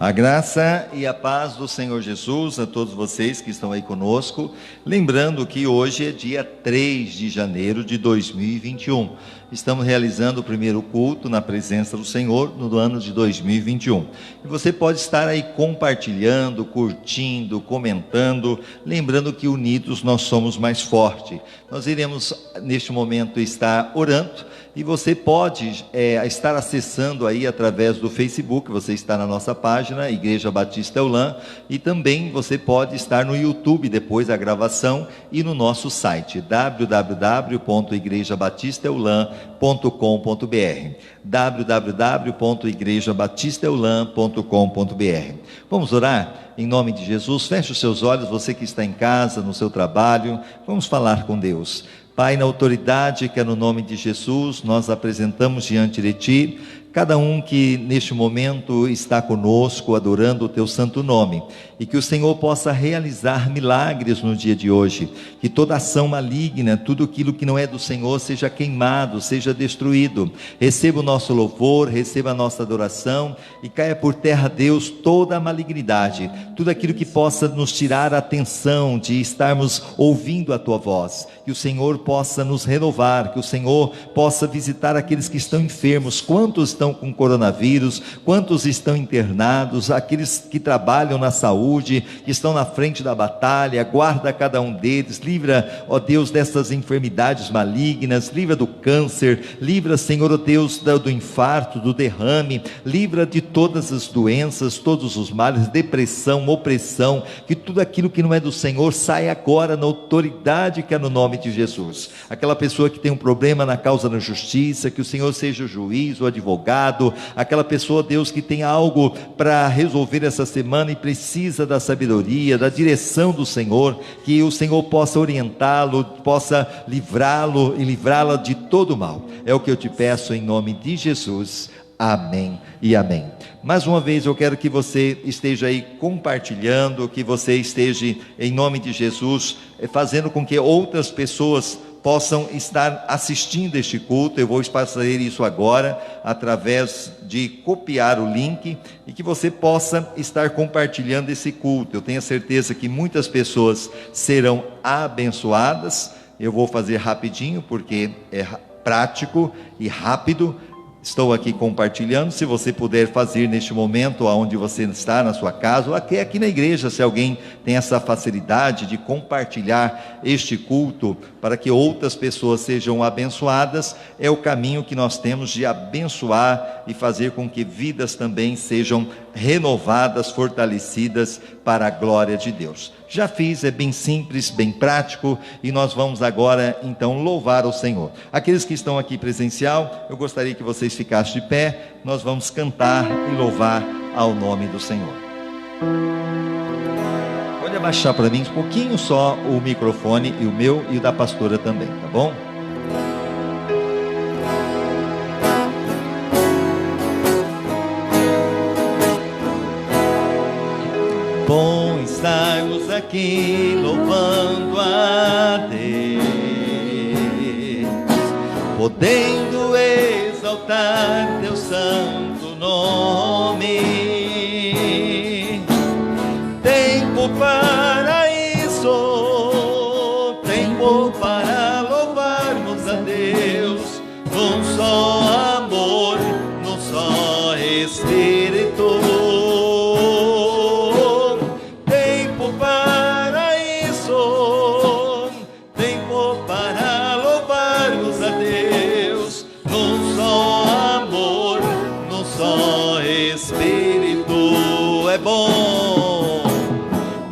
A graça e a paz do Senhor Jesus a todos vocês que estão aí conosco, lembrando que hoje é dia 3 de janeiro de 2021, estamos realizando o primeiro culto na presença do Senhor no ano de 2021, e você pode estar aí compartilhando, curtindo, comentando, lembrando que unidos nós somos mais fortes. Nós iremos neste momento estar orando, e você pode estar acessando aí através do Facebook, você está na nossa página, Igreja Batista Eulã, e também você pode estar no YouTube depois da gravação e no nosso site, www.igrejabatistaeulã.com.br www.igrejabatistaeulã.com.br. Vamos orar? Em nome de Jesus, feche os seus olhos, você que está em casa, no seu trabalho, vamos falar com Deus. Pai, na autoridade que é no nome de Jesus, nós apresentamos diante de Ti cada um que neste momento está conosco, adorando o Teu santo nome, e que o Senhor possa realizar milagres no dia de hoje, que toda ação maligna, tudo aquilo que não é do Senhor seja queimado, seja destruído. Receba o nosso louvor, receba a nossa adoração, e caia por terra, Deus, toda a malignidade, tudo aquilo que possa nos tirar a atenção de estarmos ouvindo a Tua voz, que o Senhor possa nos renovar, que o Senhor possa visitar aqueles que estão enfermos. Quantos estão com coronavírus, quantos estão internados, aqueles que trabalham na saúde, que estão na frente da batalha, guarda cada um deles, livra, ó Deus, dessas enfermidades malignas, livra do câncer, livra, Senhor, ó Deus, do infarto, do derrame, livra de todas as doenças, todos os males, depressão, opressão, que tudo aquilo que não é do Senhor saia agora na autoridade que é no nome de Jesus. Aquela pessoa que tem um problema na causa da justiça, que o Senhor seja o juiz, o advogado, aquela pessoa, Deus, que tem algo para resolver essa semana e precisa da sabedoria, da direção do Senhor, que o Senhor possa orientá-lo, possa livrá-lo e livrá-la de todo mal. É o que eu te peço em nome de Jesus. Amém e amém. Mais uma vez eu quero que você esteja aí compartilhando, que você esteja em nome de Jesus fazendo com que outras pessoas possam estar assistindo este culto. Eu vou fazer isso agora através de copiar o link e que você possa estar compartilhando esse culto. Eu tenho certeza que muitas pessoas serão abençoadas. Eu vou fazer rapidinho porque é prático e rápido. Estou aqui compartilhando. Se você puder fazer neste momento, aonde você está, na sua casa, ou aqui na igreja, se alguém tem essa facilidade de compartilhar este culto, para que outras pessoas sejam abençoadas, é o caminho que nós temos de abençoar e fazer com que vidas também sejam renovadas, fortalecidas para a glória de Deus. Já fiz, é bem simples, bem prático, e nós vamos agora então louvar o Senhor. Aqueles que estão aqui presencial, eu gostaria que vocês ficassem de pé. Nós vamos cantar e louvar ao nome do Senhor. Pode abaixar para mim um pouquinho só o microfone, e o meu e o da pastora também, tá bom? Bom estarmos aqui louvando a Deus, podendo exaltar Teu santo nome. Tempo para isso, tempo para louvarmos a Deus, num só amor, num só Espírito.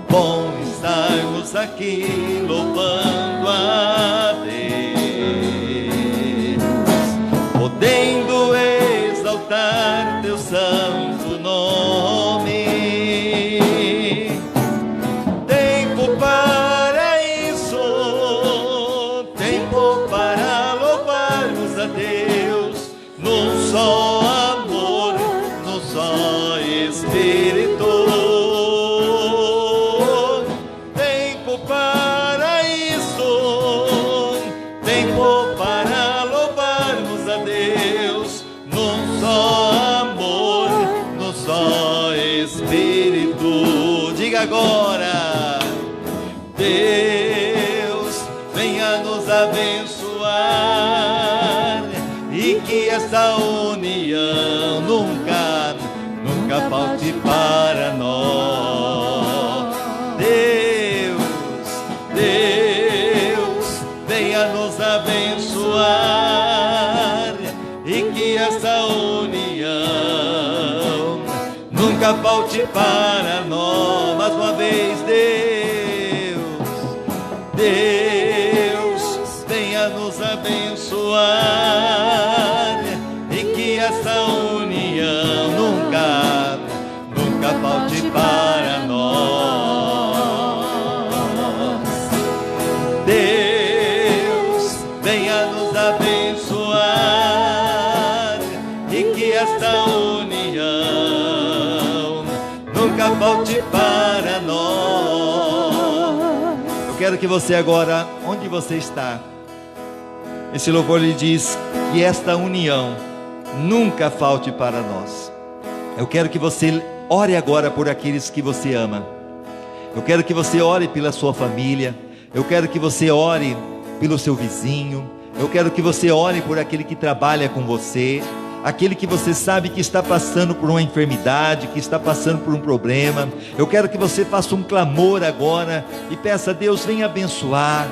Bom estarmos aqui louvando a Deus, podendo exaltar Teu santo nome. Tempo para isso, tempo para louvarmos a Deus, num só amor, num só Espírito. Espírito. Diga agora: Deus, venha nos abençoar, e que essa união nunca falte para nós. Deus, venha nos abençoar, e que essa união nunca falte para nós. Mais uma vez, Deus, venha nos abençoar, e que essa união nunca falte para nós. Deus, venha nos abençoar, e que essa união nunca falte para nós. Eu quero que você agora, onde você está, esse louvor lhe diz que esta união nunca falte para nós. Eu quero que você ore agora por aqueles que você ama. Eu quero que você ore pela sua família. Eu quero que você ore pelo seu vizinho. Eu quero que você ore por aquele que trabalha com você, aquele que você sabe que está passando por uma enfermidade, que está passando por um problema. Eu quero que você faça um clamor agora e peça a Deus: venha abençoar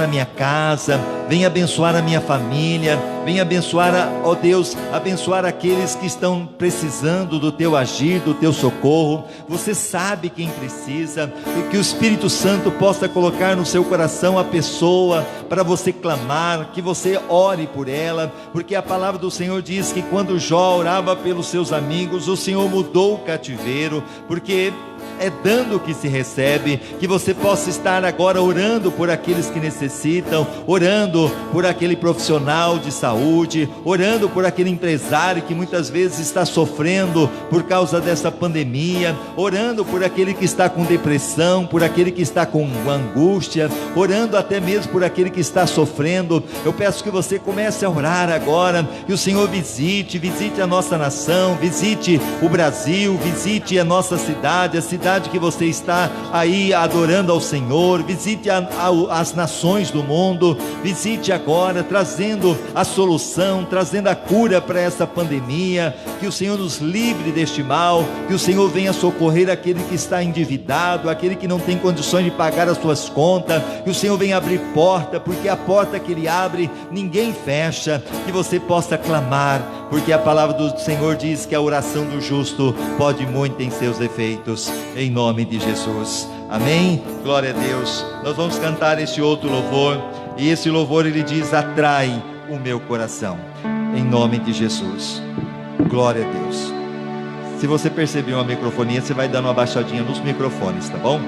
a minha casa, venha abençoar a minha família, venha abençoar, ó Deus, abençoar aqueles que estão precisando do teu agir, do teu socorro. Você sabe quem precisa, e que o Espírito Santo possa colocar no seu coração a pessoa para você clamar, que você ore por ela, porque a palavra do Senhor diz que quando Jó orava pelos seus amigos, o Senhor mudou o cativeiro, porque é dando que se recebe. Que você possa estar agora orando por aqueles que necessitam, orando por aquele profissional de saúde, orando por aquele empresário que muitas vezes está sofrendo por causa dessa pandemia, orando por aquele que está com depressão, por aquele que está com angústia, orando até mesmo por aquele que está sofrendo. Eu peço que você comece a orar agora, que o Senhor visite a nossa nação, visite o Brasil, visite a nossa cidade, a cidade que você está aí adorando ao Senhor, visite as nações do mundo, visite agora, trazendo a solução, trazendo a cura para essa pandemia. Que o Senhor nos livre deste mal, que o Senhor venha socorrer aquele que está endividado, aquele que não tem condições de pagar as suas contas, que o Senhor venha abrir porta, porque a porta que Ele abre, ninguém fecha. Que você possa clamar, porque a palavra do Senhor diz que a oração do justo pode muito em seus efeitos, em nome de Jesus, amém? Glória a Deus. Nós vamos cantar este outro louvor, e esse louvor ele diz: atrai o meu coração, em nome de Jesus. Glória a Deus. Se você percebeu uma microfonia, você vai dando uma baixadinha nos microfones, tá bom?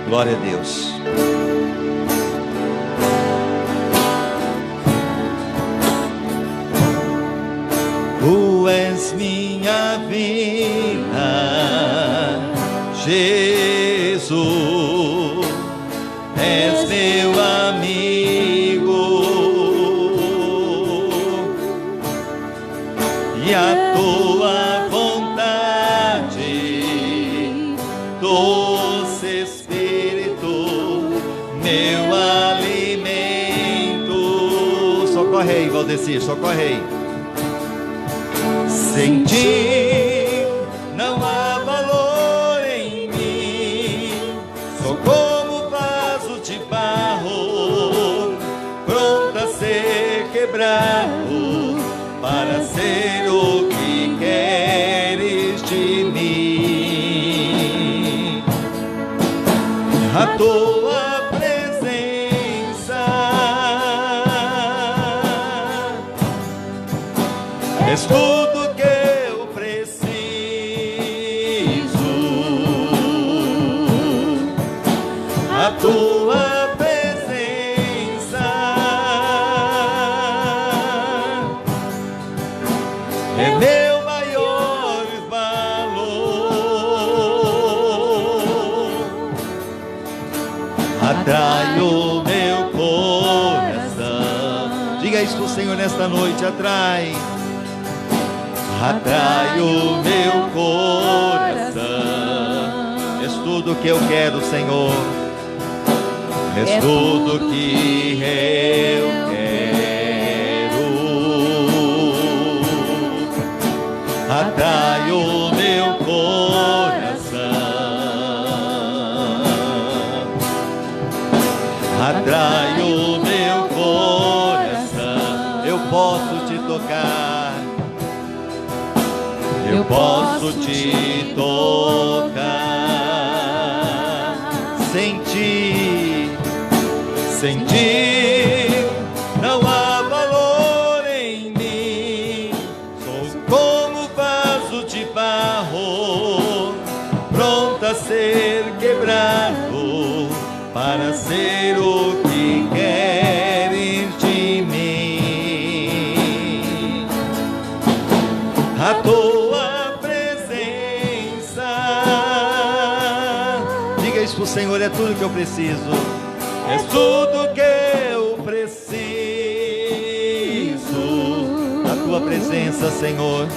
Glória a Deus. Tu és minha vida, Jesus, és meu amigo, e a tua vontade, doce Espírito, meu alimento. Socorre aí, Valdecir, socorre aí. Sem ti não há valor em mim, sou como vaso de barro, pronto a ser quebrado, para ser o que queres de mim. A tua presença és tudo tua presença é meu maior valor, atrai o meu coração. Diga isso pro Senhor nesta noite: atrai o meu coração. tudo que eu quero, Senhor. És tudo que eu quero. Atrai o meu coração. Atrai o meu coração. Eu posso te tocar. Eu posso te tocar. Sem ti não há valor em mim. Sou como vaso de barro, pronto a ser quebrado, para ser o que queres de mim. A tua presença, diga isso pro Senhor, é tudo que eu preciso. É tudo que eu preciso. A tua presença, Senhor.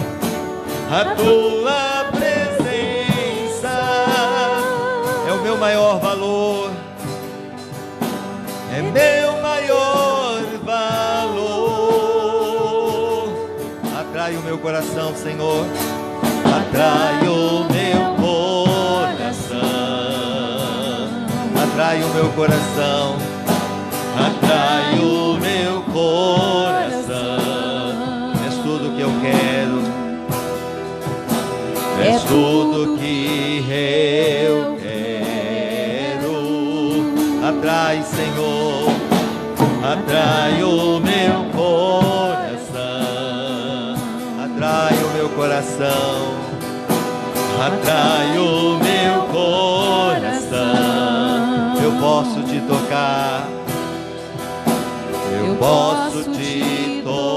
A tua presença é o meu maior valor. É meu maior valor. Atrai o meu coração, Senhor. Atrai o meu coração. Atrai o meu coração. Atrai o meu coração. És tudo que eu quero. És tudo que eu quero. Atrai, Senhor. Atrai o meu coração. Atrai o meu coração. Atrai o meu coração. Eu posso te tocar. Eu posso te tocar.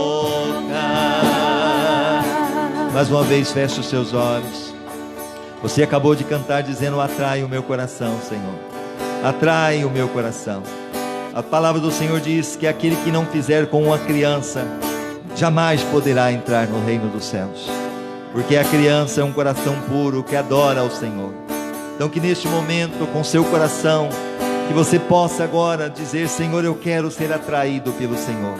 Mais uma vez, feche os seus olhos. Você acabou de cantar dizendo: atrai o meu coração, Senhor. Atrai o meu coração. A palavra do Senhor diz que aquele que não fizer com uma criança jamais poderá entrar no reino dos céus, porque a criança é um coração puro que adora ao Senhor. Então que neste momento, com seu coração, que você possa agora dizer: Senhor, eu quero ser atraído pelo Senhor.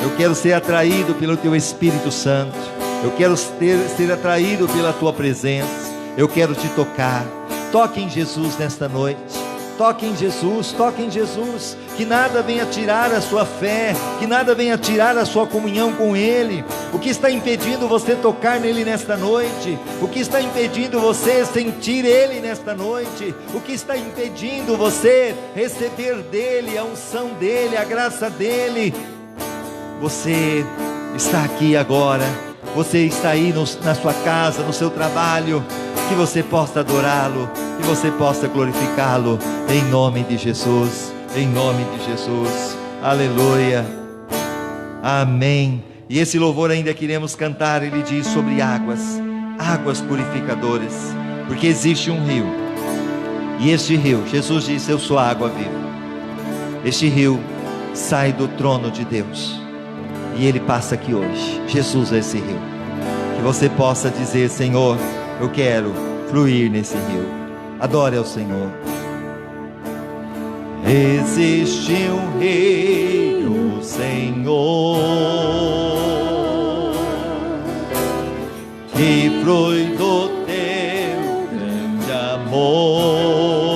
Eu quero ser atraído pelo Teu Espírito Santo. Eu quero ser atraído pela Tua presença. Eu quero te tocar. Toque em Jesus nesta noite. Toque em Jesus, toque em Jesus. Que nada venha tirar a sua fé, que nada venha tirar a sua comunhão com Ele. O que está impedindo você tocar nele nesta noite? O que está impedindo você sentir Ele nesta noite? O que está impedindo você receber dEle, a unção dEle, a graça dEle? Você está aqui agora. Você está aí na sua casa, no seu trabalho. Que você possa adorá-lo, que você possa glorificá-lo, em nome de Jesus, em nome de Jesus, aleluia, amém. E esse louvor ainda queremos cantar, ele diz sobre águas, águas purificadoras, porque existe um rio, e este rio, Jesus disse: eu sou a água viva. Este rio sai do trono de Deus, e ele passa aqui hoje. Jesus é esse rio, que você possa dizer: Senhor, eu quero fluir nesse rio. Adore ao Senhor. Existe um rio, Senhor, que flui do Teu grande amor.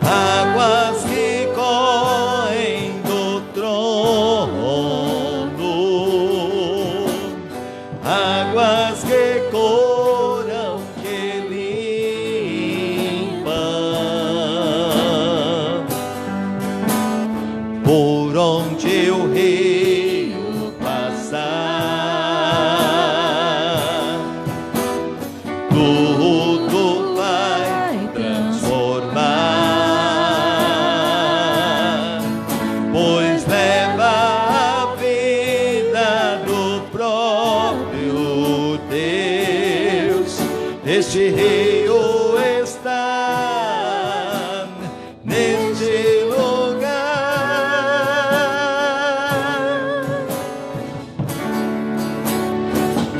Águas que correm do trono, águas que coram, que limpam, por onde o rio passar, tudo vai transformar, pois leva a vida do próprio Deus. Este rio está neste lugar.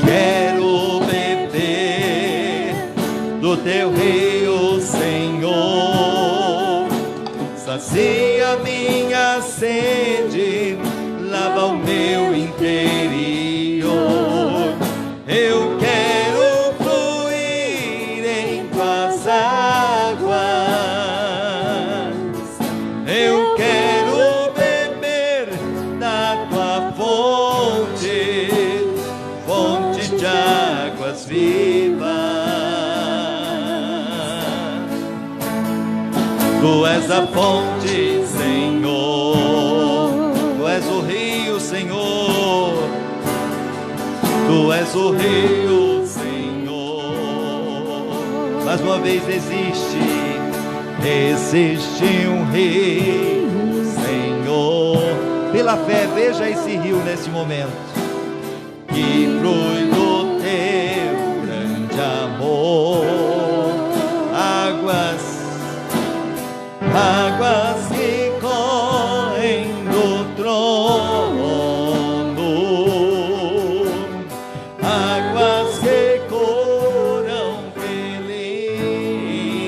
Quero beber teu rio, Senhor, sacia minha sede, lava o meu interior. Eu quero fluir em tuas águas, eu quero beber da tua fonte, fonte de águas vivas. Tu és a fonte, Senhor, tu és o rio, Senhor, tu és o rio, Senhor. Mais uma vez existe um rio, Senhor. Pela fé, veja esse rio nesse momento, que flui do teu grande amor. Águas que correm do trono, águas que curam, que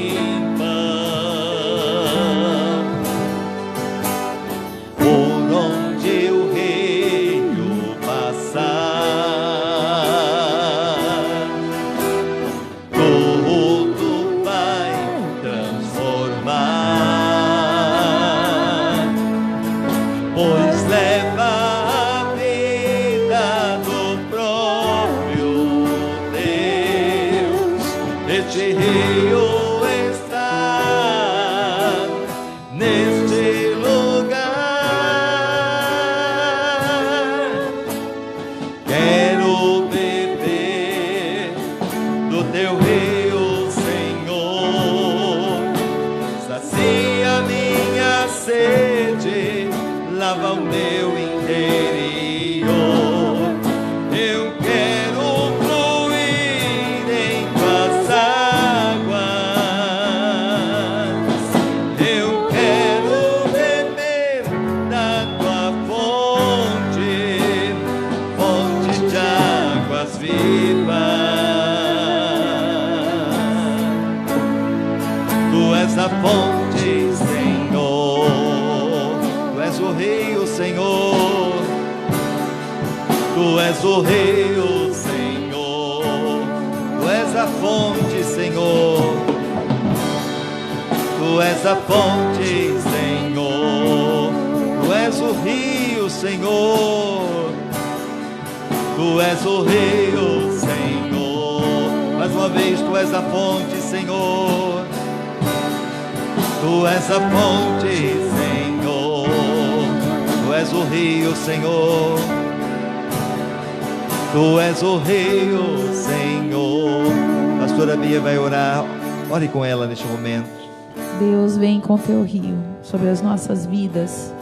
limpam, por onde o rio passar, tudo vai transformar. Pois leva a vida do próprio Deus. Este rio está neste lugar. Quero beber do teu rio, Senhor, sacia minha sede, lava o meu interior. Eu quero fluir em tuas águas, eu quero beber da tua fonte, fonte de águas vivas. Tu és a fonte, Senhor, tu és o rio, Senhor, tu és o rio, Senhor, tu és a fonte, Senhor, tu és a fonte, Senhor, tu és o rio, Senhor, tu és o rio, Senhor. Mais uma vez, tu és a fonte, Senhor, tu és a fonte, Senhor, tu és o rio, Senhor, tu és o rio, Senhor. Pastora Bia vai orar, ore com ela neste momento. Deus, vem com teu rio sobre as nossas vidas,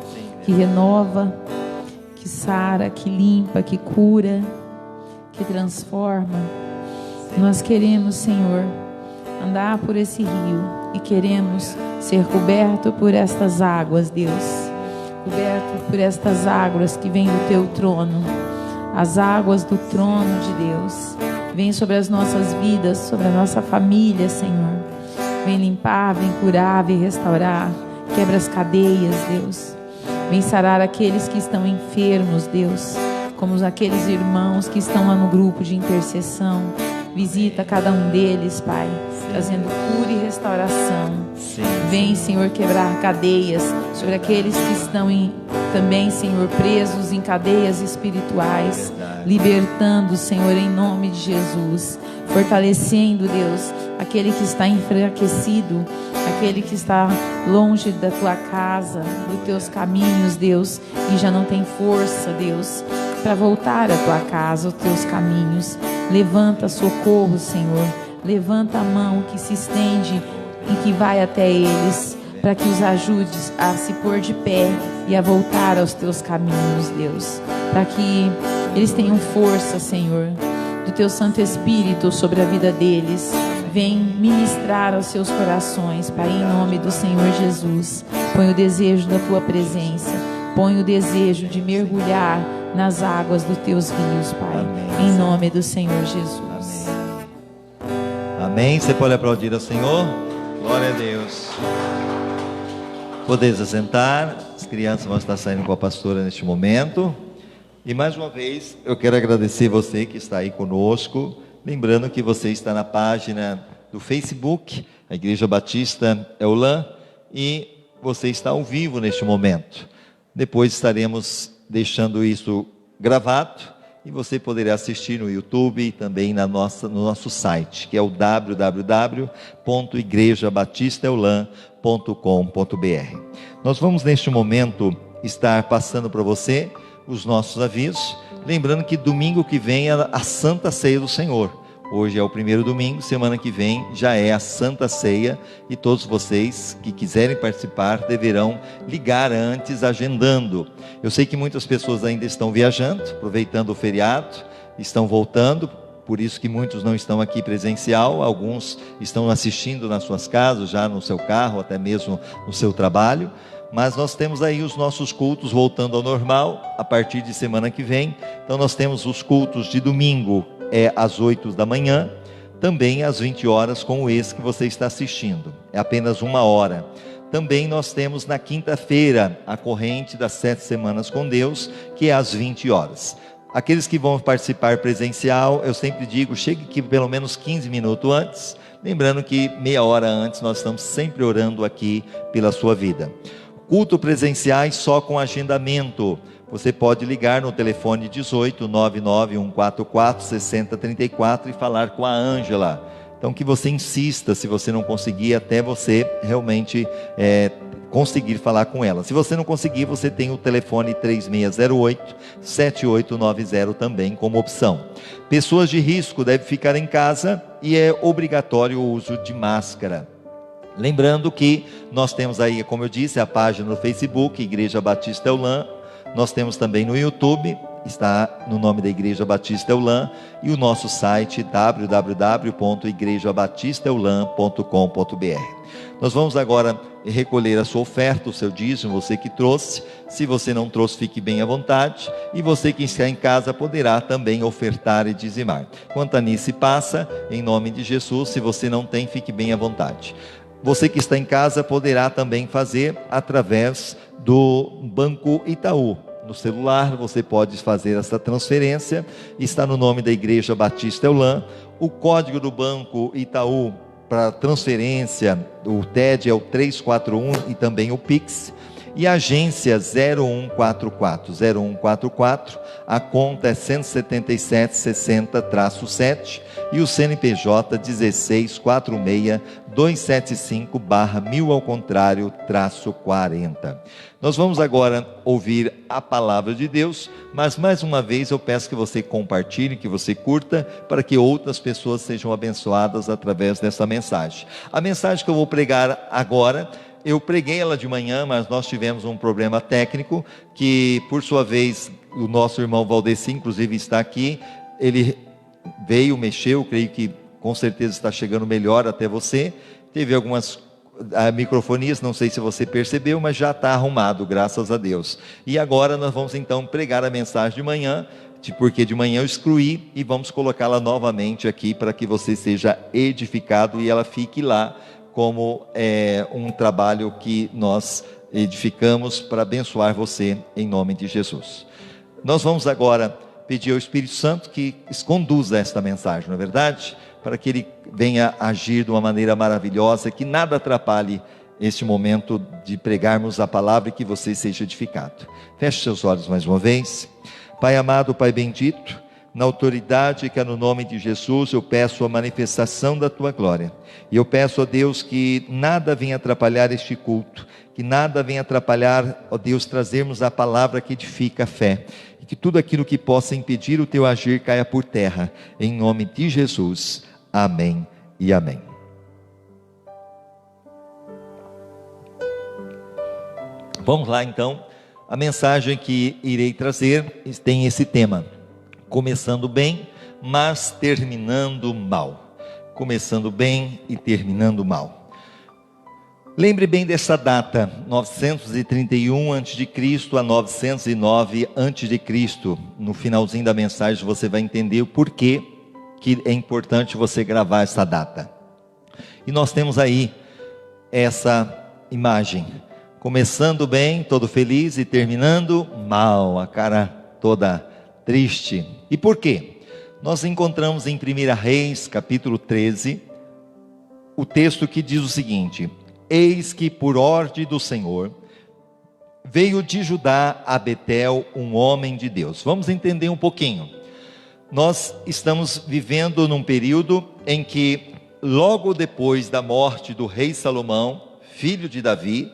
que renova, que sara, que limpa, que cura, que transforma. Nós queremos, Senhor, andar por esse rio e queremos ser coberto por estas águas, Deus, coberto por estas águas que vêm do teu trono, as águas do trono de Deus. Vem sobre as nossas vidas, sobre a nossa família, Senhor. Vem limpar, vem curar, vem restaurar, quebra as cadeias, Deus. Vem sarar aqueles que estão enfermos, Deus, como aqueles irmãos que estão lá no grupo de intercessão. Visita cada um deles, Pai, trazendo cura e restauração. Vem, Senhor, quebrar cadeias sobre aqueles que estão também, Senhor, presos em cadeias espirituais, libertando, Senhor, em nome de Jesus, fortalecendo, Deus, aquele que está enfraquecido, aquele que está longe da tua casa, dos teus caminhos, Deus, e já não tem força, Deus, para voltar à tua casa, aos teus caminhos. Levanta socorro, Senhor, levanta a mão que se estende e que vai até eles, para que os ajudes a se pôr de pé e a voltar aos teus caminhos, Deus, para que eles tenham força, Senhor, do teu Santo Espírito sobre a vida deles. Vem ministrar aos seus corações, Pai, em nome do Senhor Jesus. Põe o desejo da tua presença, põe o desejo de mergulhar nas águas dos teus rios, Pai. Amém. Em nome do Senhor Jesus. Amém. Amém. Você pode aplaudir ao Senhor. Glória a Deus. Podeis assentar. As crianças vão estar saindo com a pastora neste momento. E mais uma vez, eu quero agradecer você que está aí conosco. Lembrando que você está na página do Facebook, a Igreja Batista Eulan, e você está ao vivo neste momento. Depois estaremos deixando isso gravado e você poderá assistir no YouTube e também no nosso site, que é o www.igrejabatistaeulan.com.br. Nós vamos neste momento estar passando para você os nossos avisos, lembrando que domingo que vem é a Santa Ceia do Senhor. Hoje é o primeiro domingo, semana que vem já é a Santa Ceia, e todos vocês que quiserem participar deverão ligar antes, agendando. Eu sei que muitas pessoas ainda estão viajando, aproveitando o feriado, estão voltando, por isso que muitos não estão aqui presencial, alguns estão assistindo nas suas casas, já no seu carro, até mesmo no seu trabalho. Mas nós temos aí os nossos cultos voltando ao normal, a partir de semana que vem. Então nós temos os cultos de domingo, às 8 da manhã, também às 20 horas, como esse que você está assistindo, é apenas 1 hora. Também nós temos na quinta-feira, a corrente das 7 semanas com Deus, que é às 20 horas. Aqueles que vão participar presencial, eu sempre digo, chegue aqui pelo menos 15 minutos antes, lembrando que meia hora antes nós estamos sempre orando aqui pela sua vida. Culto presenciais só com agendamento. Você pode ligar no telefone 18 99144 6034 e falar com a Ângela. Então que você insista, se você não conseguir, até você realmente conseguir falar com ela. Se você não conseguir, você tem o telefone 3608-7890 também como opção. Pessoas de risco devem ficar em casa e é obrigatório o uso de máscara. Lembrando que nós temos aí, como eu disse, a página no Facebook, Igreja Batista Eulan. Nós temos também no YouTube, está no nome da Igreja Batista Eulan, e o nosso site www.igrejabatistaeulan.com.br. Nós vamos agora recolher a sua oferta, o seu dízimo, você que trouxe. Se você não trouxe, fique bem à vontade, e você que está em casa poderá também ofertar e dizimar. Quanto a nisso passa, em nome de Jesus, se você não tem, fique bem à vontade. Você que está em casa poderá também fazer através do Banco Itaú. No celular você pode fazer essa transferência, está no nome da Igreja Batista Eulan. O código do Banco Itaú para transferência, o TED é o 341 e também o Pix. E a agência 0144, a conta é 17760-7 e o CNPJ 1646275/1000 ao contrário, -40. Nós vamos agora ouvir a palavra de Deus, mas mais uma vez eu peço que você compartilhe, que você curta, para que outras pessoas sejam abençoadas através dessa mensagem. A mensagem que eu vou pregar agora, eu preguei ela de manhã, mas nós tivemos um problema técnico, que por sua vez, o nosso irmão Valdeci, inclusive está aqui, ele veio, mexeu, creio que com certeza está chegando melhor até você. Teve algumas microfonias, não sei se você percebeu, mas já está arrumado, graças a Deus. E agora nós vamos então pregar a mensagem de manhã, porque de manhã eu excluí, e vamos colocá-la novamente aqui, para que você seja edificado e ela fique lá, como um trabalho que nós edificamos para abençoar você, em nome de Jesus. Nós vamos agora pedir ao Espírito Santo que conduza esta mensagem, não é verdade? Para que ele venha agir de uma maneira maravilhosa, que nada atrapalhe este momento de pregarmos a palavra e que você seja edificado. Feche seus olhos mais uma vez. Pai amado, Pai bendito, na autoridade que é no nome de Jesus, eu peço a manifestação da Tua glória. E eu peço a Deus que nada venha atrapalhar este culto, que nada venha atrapalhar, ó Deus, trazermos a palavra que edifica a fé. E que tudo aquilo que possa impedir o Teu agir caia por terra, em nome de Jesus. Amém e amém. Vamos lá então, a mensagem que irei trazer tem esse tema: começando bem, mas terminando mal. Começando bem e terminando mal. Lembre bem dessa data, 931 a.C. a 909 a.C. No finalzinho da mensagem você vai entender o porquê que é importante você gravar essa data. E nós temos aí essa imagem, começando bem, todo feliz, e terminando mal, a cara toda triste. E por quê? Nós encontramos em 1 Reis, capítulo 13, o texto que diz o seguinte: eis que por ordem do Senhor veio de Judá a Betel um homem de Deus. Vamos entender um pouquinho. Nós estamos vivendo num período em que, logo depois da morte do rei Salomão, filho de Davi,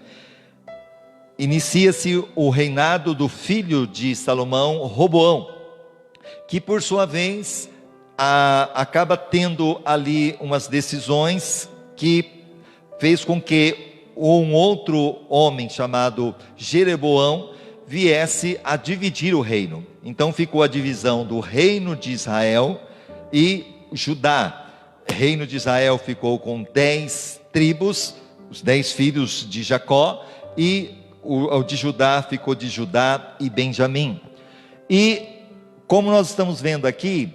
inicia-se o reinado do filho de Salomão, Roboão, que por sua vez acaba tendo ali umas decisões que fez com que um outro homem chamado Jeroboão viesse a dividir o reino. Então ficou a divisão do reino de Israel e Judá. O reino de Israel ficou com 10 tribos, os 10 filhos de Jacó, e o de Judá ficou de Judá e Benjamim. E como nós estamos vendo aqui,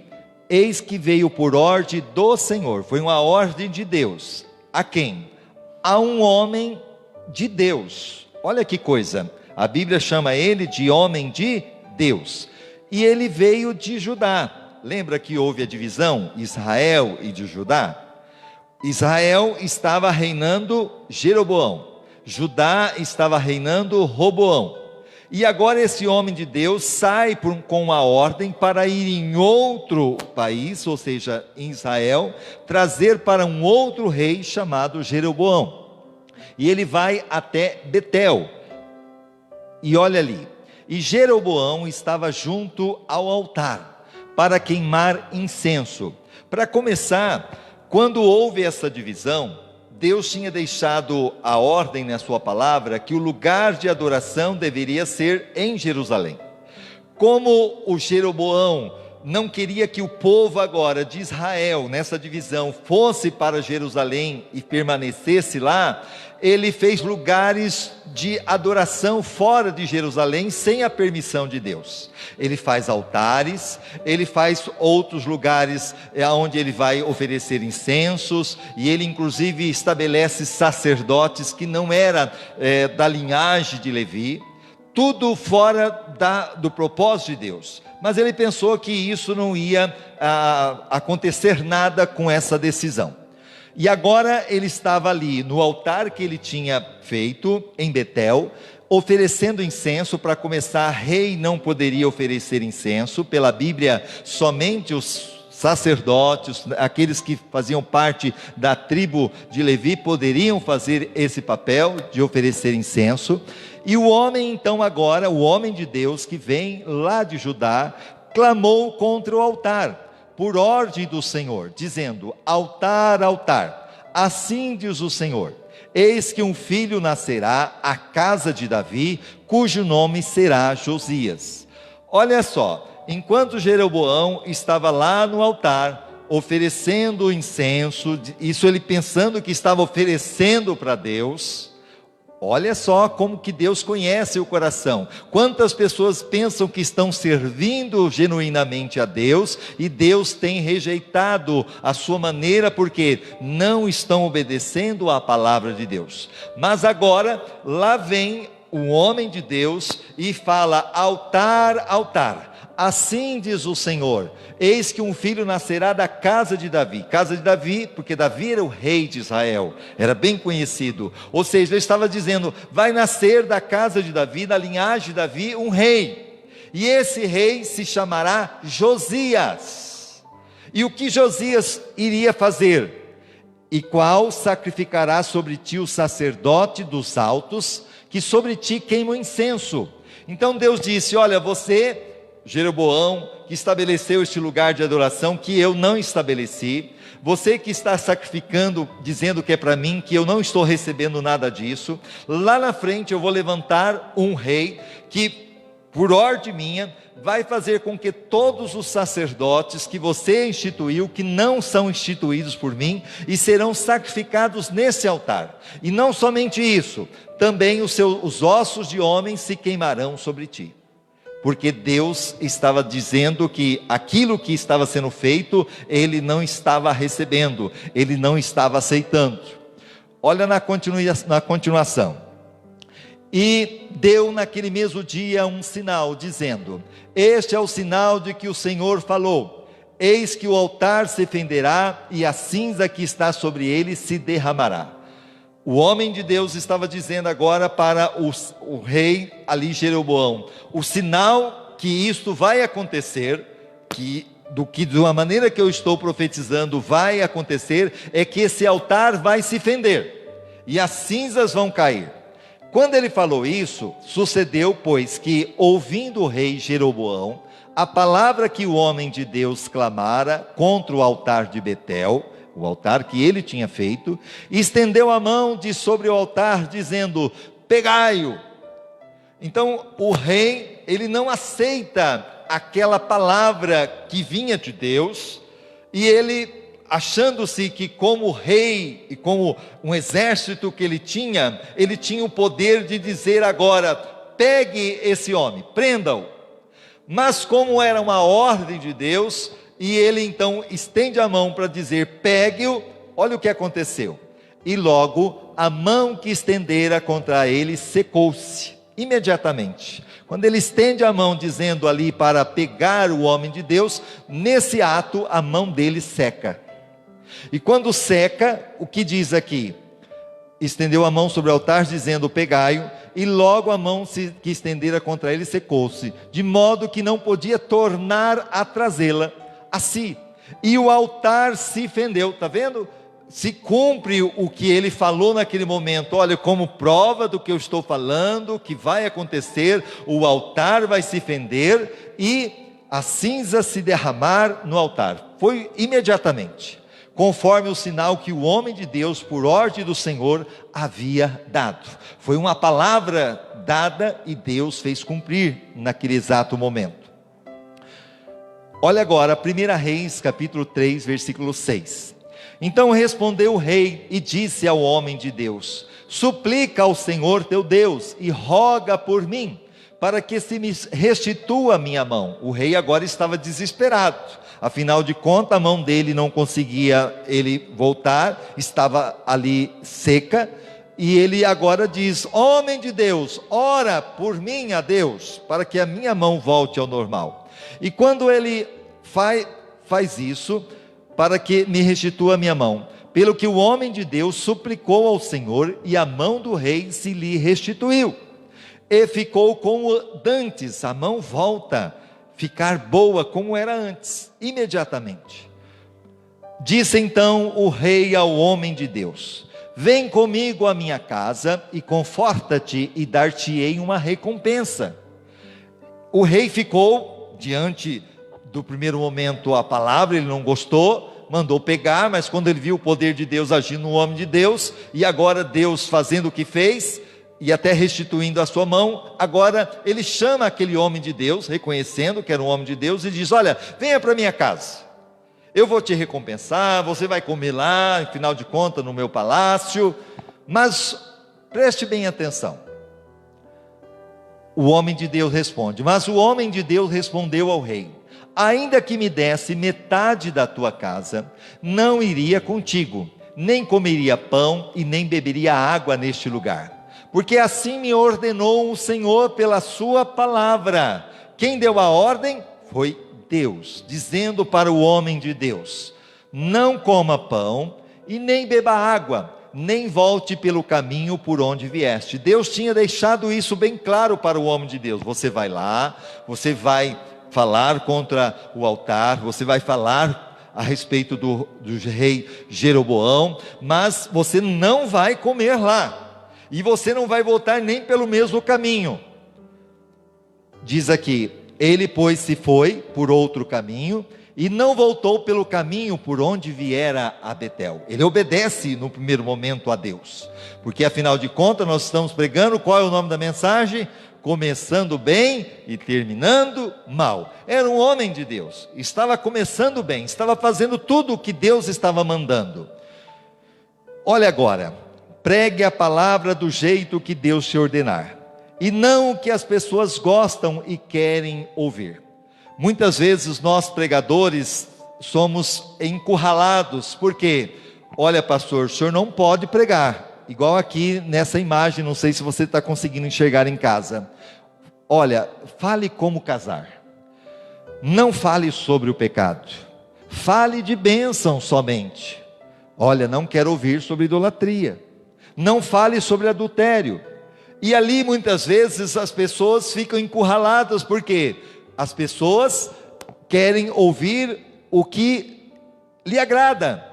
eis que veio por ordem do Senhor, foi uma ordem de Deus. A quem? A um homem de Deus. Olha que coisa, a Bíblia chama ele de homem de Deus. E ele veio de Judá. Lembra que houve a divisão, Israel e de Judá? Israel estava reinando Jeroboão, Judá estava reinando Roboão. E agora esse homem de Deus sai com uma ordem para ir em outro país, ou seja, em Israel, trazer para um outro rei chamado Jeroboão. E ele vai até Betel. E olha ali, e Jeroboão estava junto ao altar para queimar incenso. Para começar, quando houve essa divisão, Deus tinha deixado a ordem na sua palavra que o lugar de adoração deveria ser em Jerusalém. Como o Jeroboão não queria que o povo agora de Israel, nessa divisão, fosse para Jerusalém e permanecesse lá, ele fez lugares de adoração fora de Jerusalém, sem a permissão de Deus. Ele faz altares, ele faz outros lugares onde ele vai oferecer incensos, e ele inclusive estabelece sacerdotes que não eram da linhagem de Levi, tudo fora do propósito de Deus. Mas ele pensou que isso não ia acontecer nada com essa decisão. E agora ele estava ali no altar que ele tinha feito em Betel, oferecendo incenso. Para começar, rei não poderia oferecer incenso. Pela Bíblia, somente os sacerdotes, aqueles que faziam parte da tribo de Levi, poderiam fazer esse papel de oferecer incenso. E o homem então agora, o homem de Deus que vem lá de Judá, clamou contra o altar, por ordem do Senhor, dizendo: altar, altar, assim diz o Senhor, eis que um filho nascerá à casa de Davi, cujo nome será Josias. Olha só, enquanto Jeroboão estava lá no altar, oferecendo incenso, isso ele pensando que estava oferecendo para Deus. Olha só como que Deus conhece o coração. Quantas pessoas pensam que estão servindo genuinamente a Deus, e Deus tem rejeitado a sua maneira, porque não estão obedecendo à palavra de Deus. Mas agora, lá vem um homem de Deus e fala: altar, altar, assim diz o Senhor, eis que um filho nascerá da casa de Davi. Casa de Davi, porque Davi era o rei de Israel, era bem conhecido. Ou seja, ele estava dizendo: vai nascer da casa de Davi, da linhagem de Davi, um rei. E esse rei se chamará Josias. E o que Josias iria fazer? E qual sacrificará sobre ti o sacerdote dos altos, que sobre ti queima o incenso. Então Deus disse: olha, você, Jeroboão, que estabeleceu este lugar de adoração que eu não estabeleci, você que está sacrificando, dizendo que é para mim, que eu não estou recebendo nada disso, lá na frente eu vou levantar um rei que, por ordem minha, vai fazer com que todos os sacerdotes que você instituiu, que não são instituídos por mim, e serão sacrificados nesse altar. E não somente isso, também os ossos de homens se queimarão sobre ti. porque Deus estava dizendo que aquilo que estava sendo feito, ele não estava recebendo, ele não estava aceitando. Olha na continuação. E deu naquele mesmo dia um sinal, dizendo: este é o sinal de que o Senhor falou: eis que o altar se fenderá e a cinza que está sobre ele se derramará. O homem de Deus estava dizendo agora para o rei ali Jeroboão: o sinal que isto vai acontecer, que de uma maneira que eu estou profetizando vai acontecer, é que esse altar vai se fender e as cinzas vão cair. Quando ele falou isso, sucedeu, pois, que ouvindo o rei Jeroboão a palavra que o homem de Deus clamara contra o altar de Betel, o altar que ele tinha feito, estendeu a mão de sobre o altar, dizendo: pegai-o. Então o rei, ele não aceita aquela palavra que vinha de Deus, e ele, achando-se que como rei e como um exército que ele tinha o poder de dizer agora: pegue esse homem, prenda-o. Mas como era uma ordem de Deus, e ele então estende a mão para dizer: pegue-o, olha o que aconteceu. E logo a mão que estendera contra ele secou-se, imediatamente. Quando ele estende a mão dizendo ali para pegar o homem de Deus, nesse ato a mão dele seca. E quando seca, o que diz aqui? Estendeu a mão sobre o altar dizendo: pegai-o, e logo a mão que estendera contra ele secou-se, de modo que não podia tornar a trazê-la a si, e o altar se fendeu. Está vendo? Se cumpre o que ele falou naquele momento. Olha, como prova do que eu estou falando, que vai acontecer, o altar vai se fender e a cinza se derramar no altar. Foi imediatamente, conforme o sinal que o homem de Deus, por ordem do Senhor, havia dado. Foi uma palavra dada e Deus fez cumprir naquele exato momento. Olha agora, 1 Reis, capítulo 3, versículo 6. Então respondeu o rei e disse ao homem de Deus: suplica ao Senhor teu Deus e roga por mim, para que se me restitua a minha mão. O rei agora estava desesperado. Afinal de contas, a mão dele não conseguia ele voltar, estava ali seca, e ele agora diz: homem de Deus, ora por mim a Deus, para que a minha mão volte ao normal. E quando ele faz isso, para que me restitua a minha mão, pelo que o homem de Deus suplicou ao Senhor, e a mão do rei se lhe restituiu, e ficou como dantes, a mão volta ficar boa como era antes, imediatamente. Disse então o rei ao homem de Deus: vem comigo à minha casa e conforta-te, e dar-te-ei uma recompensa. O rei ficou diante do primeiro momento a palavra, ele não gostou, mandou pegar, mas quando ele viu o poder de Deus agindo no homem de Deus, e agora Deus fazendo o que fez, e até restituindo a sua mão, agora ele chama aquele homem de Deus, reconhecendo que era um homem de Deus, e diz: olha, venha para minha casa, eu vou te recompensar, você vai comer lá, afinal de contas, no meu palácio, mas preste bem atenção. O homem de Deus responde, mas o homem de Deus respondeu ao rei: ainda que me desse metade da tua casa, não iria contigo, nem comeria pão e nem beberia água neste lugar, porque assim me ordenou o Senhor pela sua palavra. Quem deu a ordem foi Deus, dizendo para o homem de Deus: não coma pão e nem beba água, nem volte pelo caminho por onde vieste. Deus tinha deixado isso bem claro para o homem de Deus: você vai lá, você vai falar contra o altar, você vai falar a respeito do rei Jeroboão, mas você não vai comer lá, e você não vai voltar nem pelo mesmo caminho. Diz aqui: ele pois se foi por outro caminho, e não voltou pelo caminho por onde viera a Betel. Ele obedece no primeiro momento a Deus, porque afinal de contas nós estamos pregando, qual é o nome da mensagem? Começando bem e terminando mal. Era um homem de Deus, estava começando bem, estava fazendo tudo o que Deus estava mandando. Olha agora, pregue a palavra do jeito que Deus te ordenar. e não o que as pessoas gostam e querem ouvir. Muitas vezes nós pregadores somos encurralados, porque, olha pastor, o senhor não pode pregar, igual aqui nessa imagem, não sei se você está conseguindo enxergar em casa. Olha, fale como casar, não fale sobre o pecado, fale de bênção somente. Olha, não quero ouvir sobre idolatria, não fale sobre adultério. E ali muitas vezes as pessoas ficam encurraladas, porque as pessoas querem ouvir o que lhe agrada.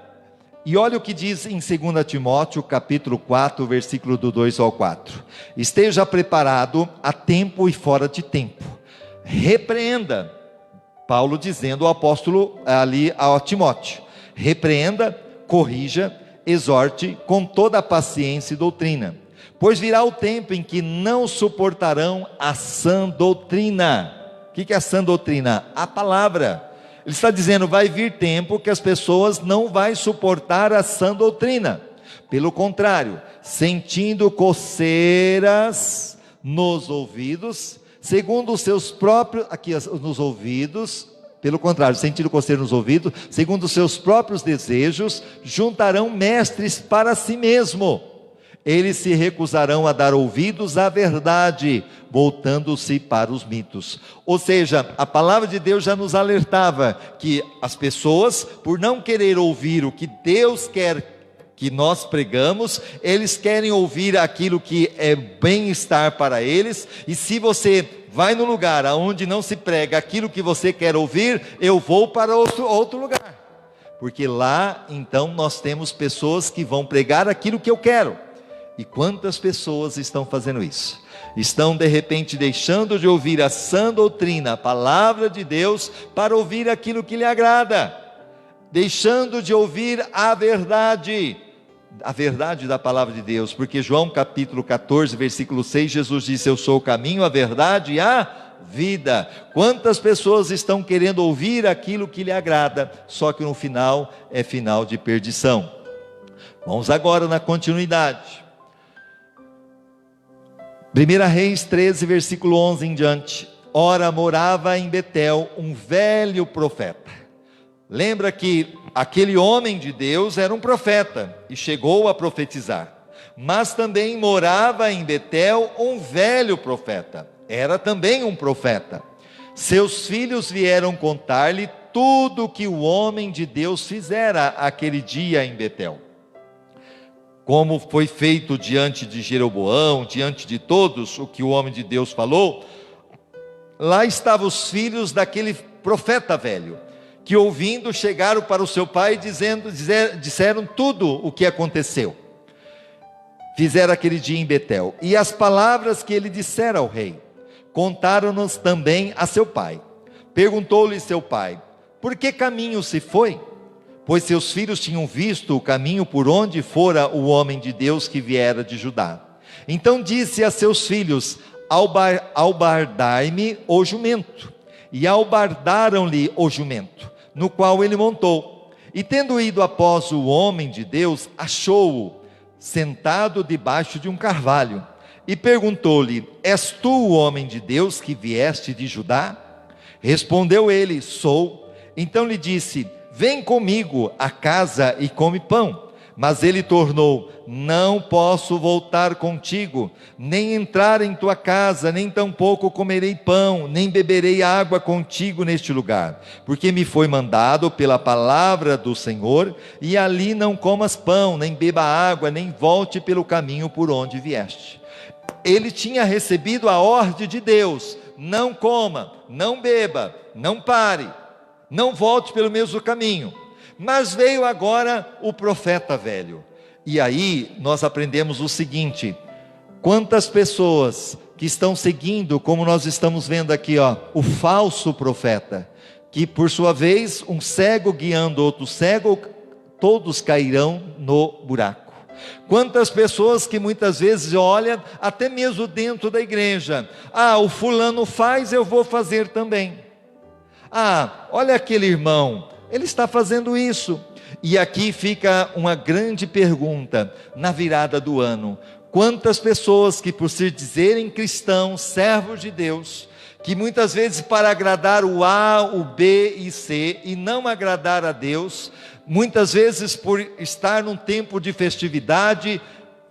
E olha o que diz em 2 Timóteo capítulo 4, versículo do 2 ao 4. Esteja preparado a tempo e fora de tempo, repreenda, Paulo dizendo ao apóstolo ali a Timóteo, repreenda, corrija, exorte com toda a paciência e doutrina, pois virá o tempo em que não suportarão a sã doutrina. O que é a sã doutrina? A palavra. Ele está dizendo, vai vir tempo que as pessoas não vão suportar a sã doutrina. Pelo contrário, sentindo coceiras nos ouvidos, segundo os seus próprios, aqui nos ouvidos, pelo contrário, sentindo coceira nos ouvidos, segundo os seus próprios desejos, juntarão mestres para si mesmo. Eles se recusarão a dar ouvidos à verdade, voltando-se para os mitos. Ou seja, a palavra de Deus já nos alertava que as pessoas, por não querer ouvir o que Deus quer que nós pregamos, eles querem ouvir aquilo que é bem-estar para eles, e se você vai no lugar onde não se prega aquilo que você quer ouvir, eu vou para outro lugar, porque lá então nós temos pessoas que vão pregar aquilo que eu quero. E quantas pessoas estão fazendo isso? Estão de repente deixando de ouvir a sã doutrina, a palavra de Deus, para ouvir aquilo que lhe agrada, deixando de ouvir a verdade da palavra de Deus, porque João capítulo 14, versículo 6, Jesus disse, eu sou o caminho, a verdade e a vida. Quantas pessoas estão querendo ouvir aquilo que lhe agrada, só que no final é final de perdição. Vamos agora na continuidade. 1 Reis 13, versículo 11 em diante. Ora, morava em Betel um velho profeta. Lembra que aquele homem de Deus era um profeta e chegou a profetizar. Mas também morava em Betel um velho profeta. Era também um profeta. Seus filhos vieram contar-lhe tudo o que o homem de Deus fizera aquele dia em Betel. Como foi feito diante de Jeroboão, diante de todos o que o homem de Deus falou, lá estavam os filhos daquele profeta velho, que ouvindo chegaram para o seu pai disseram tudo o que aconteceu. Fizeram aquele dia em Betel, e as palavras que ele dissera ao rei, contaram-nos também a seu pai. Perguntou-lhe seu pai, por que caminho se foi? Pois seus filhos tinham visto o caminho por onde fora o homem de Deus que viera de Judá. Então disse a seus filhos, albardai-me o jumento. E albardaram-lhe o jumento, no qual ele montou. E tendo ido após o homem de Deus, achou-o sentado debaixo de um carvalho. E perguntou-lhe, és tu o homem de Deus que vieste de Judá? Respondeu ele, sou. Então lhe disse, vem comigo à casa e come pão. Mas ele tornou, não posso voltar contigo, nem entrar em tua casa, nem tampouco comerei pão, nem beberei água contigo neste lugar, porque me foi mandado pela palavra do Senhor, e ali não comas pão, nem beba água, nem volte pelo caminho por onde vieste. Ele tinha recebido a ordem de Deus, não coma, não beba, não pare, não volte pelo mesmo caminho. Mas veio agora o profeta velho. E aí nós aprendemos o seguinte: quantas pessoas que estão seguindo, como nós estamos vendo aqui, o falso profeta, que por sua vez, um cego guiando outro cego, todos cairão no buraco. Quantas pessoas que muitas vezes olham, até mesmo dentro da igreja, o fulano faz, eu vou fazer também. Olha aquele irmão, ele está fazendo isso. E aqui fica uma grande pergunta, na virada do ano: Quantas pessoas que, por se dizerem cristãos, servos de Deus, que muitas vezes para agradar o A, o B e C e não agradar a Deus, muitas vezes por estar num tempo de festividade,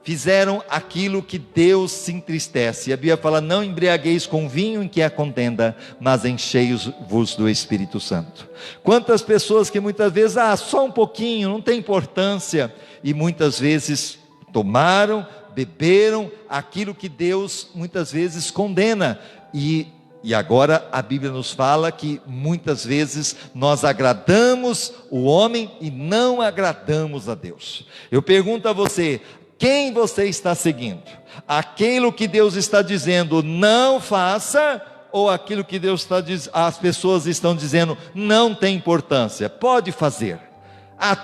fizeram aquilo que Deus se entristece. A Bíblia fala: não embriagueis com vinho em que há contenda, mas enchei-vos do Espírito Santo. Quantas pessoas que muitas vezes, só um pouquinho, não tem importância, e muitas vezes tomaram, beberam aquilo que Deus muitas vezes condena, e agora a Bíblia nos fala que muitas vezes nós agradamos o homem e não agradamos a Deus. Eu pergunto a você: quem você está seguindo? Aquilo que Deus está dizendo não faça, ou aquilo que Deus está as pessoas estão dizendo não tem importância, pode fazer,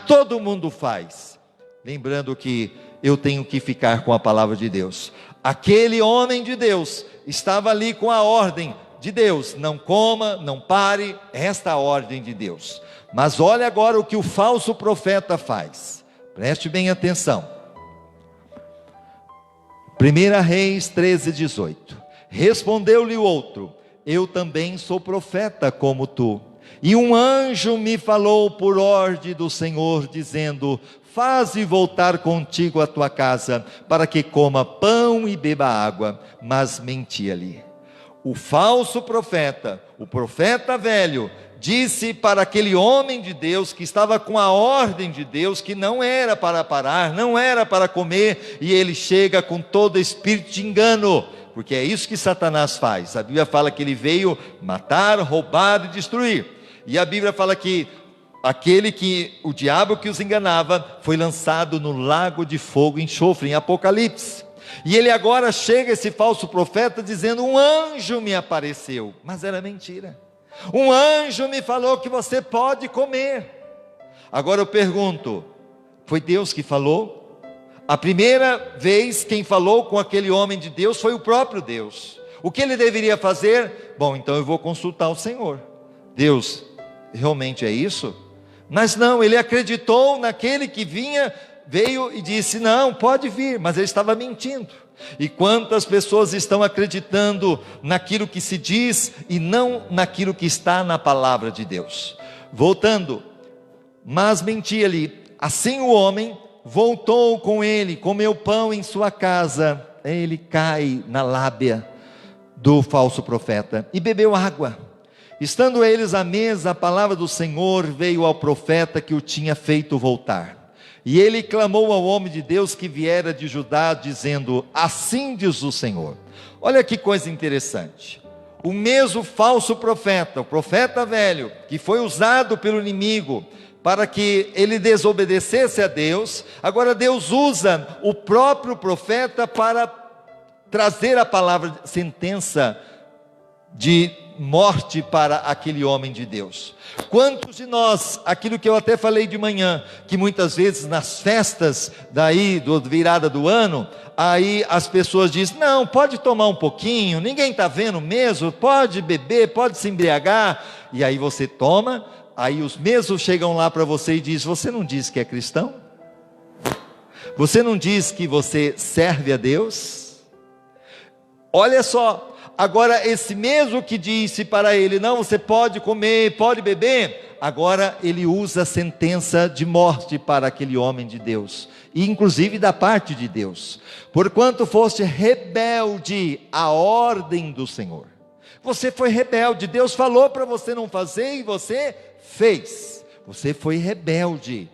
todo mundo faz? Lembrando que eu tenho que ficar com a palavra de Deus. Aquele homem de Deus estava ali com a ordem de Deus: não coma, não pare, esta é a ordem de Deus. Mas olha agora o que o falso profeta faz, preste bem atenção. 1 Reis 13:18. Respondeu-lhe o outro: eu também sou profeta como tu, e um anjo me falou por ordem do Senhor, dizendo: faze voltar contigo a tua casa, para que coma pão e beba água. Mas mentia-lhe. O falso profeta, o profeta velho, disse para aquele homem de Deus, que estava com a ordem de Deus, que não era para parar, não era para comer, e ele chega com todo espírito de engano, porque é isso que Satanás faz. A Bíblia fala que ele veio matar, roubar e destruir, e a Bíblia fala que o diabo que os enganava, foi lançado no lago de fogo e enxofre, em Apocalipse. E ele agora chega, esse falso profeta, dizendo: um anjo me apareceu, mas era mentira. Um anjo me falou que você pode comer. Agora eu pergunto: foi Deus que falou? A primeira vez quem falou com aquele homem de Deus foi o próprio Deus. O que ele deveria fazer? Bom, então eu vou consultar o Senhor. Deus, realmente é isso? Mas não, ele acreditou naquele que veio e disse: não, pode vir, mas ele estava mentindo. E quantas pessoas estão acreditando naquilo que se diz e não naquilo que está na palavra de Deus? Voltando, mas mentia-lhe. Assim o homem voltou com ele, comeu pão em sua casa. Ele cai na lábia do falso profeta e bebeu água. Estando eles à mesa, a palavra do Senhor veio ao profeta que o tinha feito voltar. E ele clamou ao homem de Deus que viera de Judá, dizendo: assim diz o Senhor. Olha que coisa interessante. O mesmo falso profeta, o profeta velho, que foi usado pelo inimigo para que ele desobedecesse a Deus, agora Deus usa o próprio profeta para trazer a palavra sentença de morte para aquele homem de Deus. Quantos de nós, aquilo que eu até falei de manhã, que muitas vezes nas festas do virada do ano, aí as pessoas dizem: não, pode tomar um pouquinho, ninguém está vendo mesmo, pode beber, pode se embriagar, e aí você toma, aí os mesmos chegam lá para você e dizem: você não diz que é cristão? Você não diz que você serve a Deus? Olha só, agora esse mesmo que disse para ele: não, você pode comer, pode beber, agora ele usa a sentença de morte para aquele homem de Deus, e inclusive da parte de Deus: porquanto foste rebelde à ordem do Senhor. Você foi rebelde, Deus falou para você não fazer e você fez. Você foi rebelde.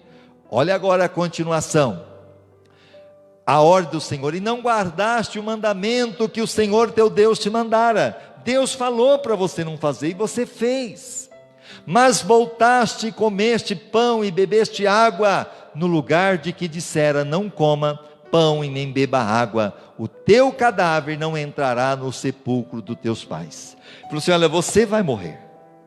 Olha agora a continuação: a ordem do Senhor, e não guardaste o mandamento que o Senhor teu Deus te mandara. Deus falou para você não fazer e você fez. Mas voltaste e comeste pão e bebeste água, no lugar de que dissera: não coma pão e nem beba água, o teu cadáver não entrará no sepulcro dos teus pais. Ele falou assim: olha, você vai morrer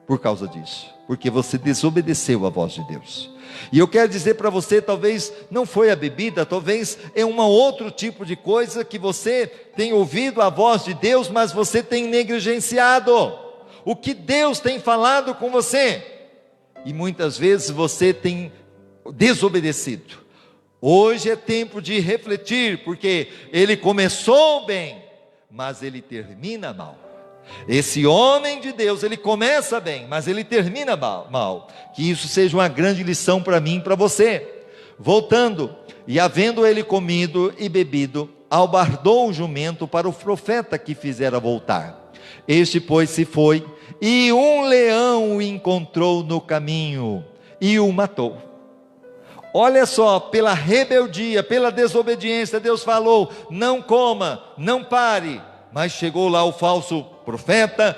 por causa disso, porque você desobedeceu a voz de Deus. E eu quero dizer para você, talvez não foi a bebida, talvez é um outro tipo de coisa que você tem ouvido a voz de Deus, mas você tem negligenciado o que Deus tem falado com você, e muitas vezes você tem desobedecido. Hoje é tempo de refletir, porque ele começou bem, mas ele termina mal. Esse homem de Deus, ele começa bem, mas ele termina mal. Que isso seja uma grande lição para mim e para você. Voltando, e havendo ele comido e bebido, albardou o jumento para o profeta que fizera voltar. Este, pois, se foi, e um leão o encontrou no caminho, e o matou. Olha só, pela rebeldia, pela desobediência, Deus falou, não coma, não pare. Mas chegou lá o falso profeta,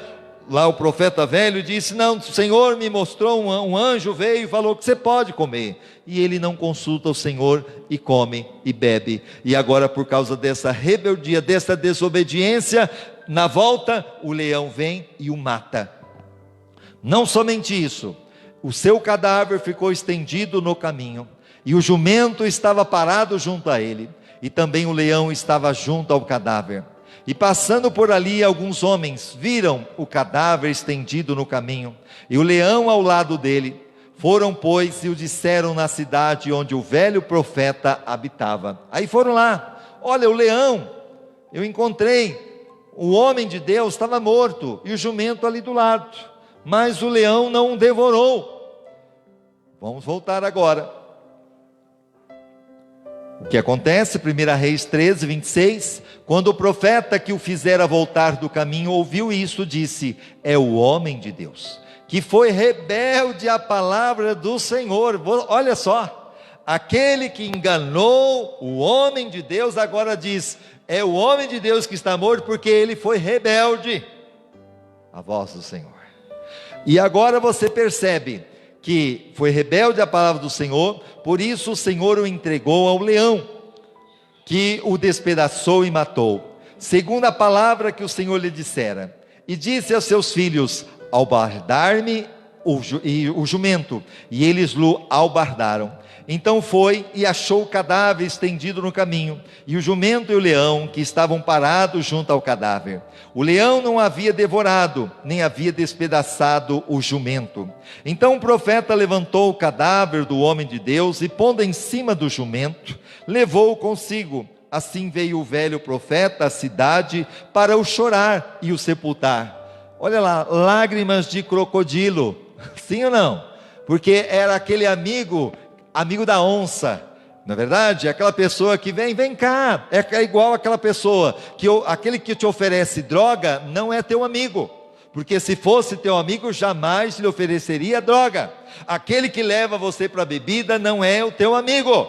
lá o profeta velho disse, não, o Senhor me mostrou, um anjo veio e falou que você pode comer. E ele não consulta o Senhor e come e bebe. E agora, por causa dessa rebeldia, dessa desobediência, na volta o leão vem e o mata. Não somente isso, o seu cadáver ficou estendido no caminho, e o jumento estava parado junto a ele, e também o leão estava junto ao cadáver. E passando por ali, alguns homens viram o cadáver estendido no caminho, e o leão ao lado dele. Foram, pois, e o disseram na cidade onde o velho profeta habitava. Aí foram lá, olha o leão, eu encontrei, o homem de Deus estava morto, e o jumento ali do lado, mas o leão não o devorou. Vamos voltar agora. O que acontece? 1 Reis 13, 26, quando o profeta que o fizera voltar do caminho ouviu isso, disse, é o homem de Deus, que foi rebelde à palavra do Senhor. Olha só, aquele que enganou o homem de Deus, agora diz, é o homem de Deus que está morto, porque ele foi rebelde à voz do Senhor. E agora você percebe que foi rebelde à palavra do Senhor, por isso o Senhor o entregou ao leão, que o despedaçou e matou, segundo a palavra que o Senhor lhe dissera. E disse aos seus filhos, albardar-me o jumento, e eles o albardaram. Então foi e achou o cadáver estendido no caminho, e o jumento e o leão que estavam parados junto ao cadáver. O leão não havia devorado, nem havia despedaçado o jumento. Então o profeta levantou o cadáver do homem de Deus, e pondo em cima do jumento, levou-o consigo. Assim veio o velho profeta à cidade para o chorar e o sepultar. Olha lá, lágrimas de crocodilo, sim ou não? Porque era aquele amigo da onça, não é verdade? Aquela pessoa que vem cá, é igual aquela pessoa, aquele que te oferece droga, não é teu amigo, porque se fosse teu amigo, jamais lhe ofereceria droga. Aquele que leva você para a bebida, não é o teu amigo.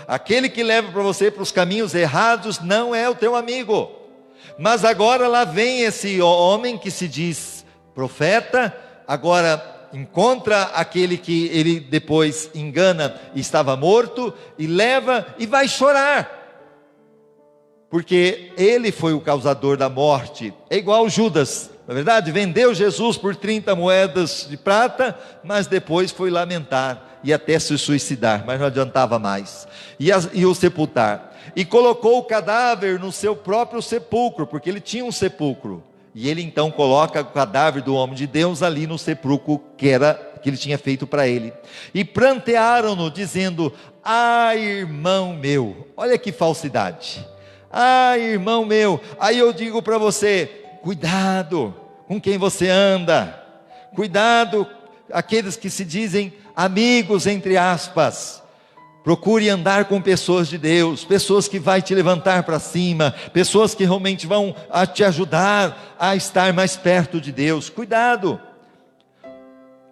Aquele que leva para você para os caminhos errados, não é o teu amigo. Mas agora lá vem esse homem que se diz profeta, agora encontra aquele que ele depois engana, estava morto, e leva e vai chorar, porque ele foi o causador da morte. É igual Judas, na verdade, vendeu Jesus por 30 moedas de prata, mas depois foi lamentar, e até se suicidar, mas não adiantava mais, e o sepultar, e colocou o cadáver no seu próprio sepulcro, porque ele tinha um sepulcro, e ele então coloca o cadáver do homem de Deus ali no sepulcro que ele tinha feito para ele. E prantearam-no, dizendo, irmão meu. Olha que falsidade. Irmão meu. Aí eu digo para você, cuidado com quem você anda. Cuidado, aqueles que se dizem amigos, entre aspas. Procure andar com pessoas de Deus, pessoas que vão te levantar para cima, pessoas que realmente vão te ajudar a estar mais perto de Deus. Cuidado.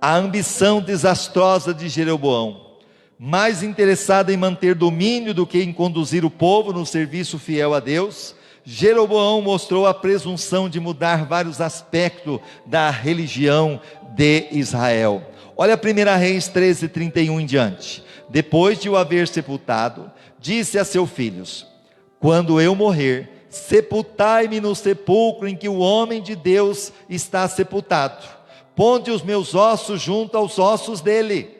A ambição desastrosa de Jeroboão, mais interessada em manter domínio do que em conduzir o povo no serviço fiel a Deus, Jeroboão mostrou a presunção de mudar vários aspectos da religião de Israel. Olha 1 Reis 13, 31 em diante. Depois de o haver sepultado, disse a seus filhos, quando eu morrer, sepultai-me no sepulcro em que o homem de Deus está sepultado, ponde os meus ossos junto aos ossos dele.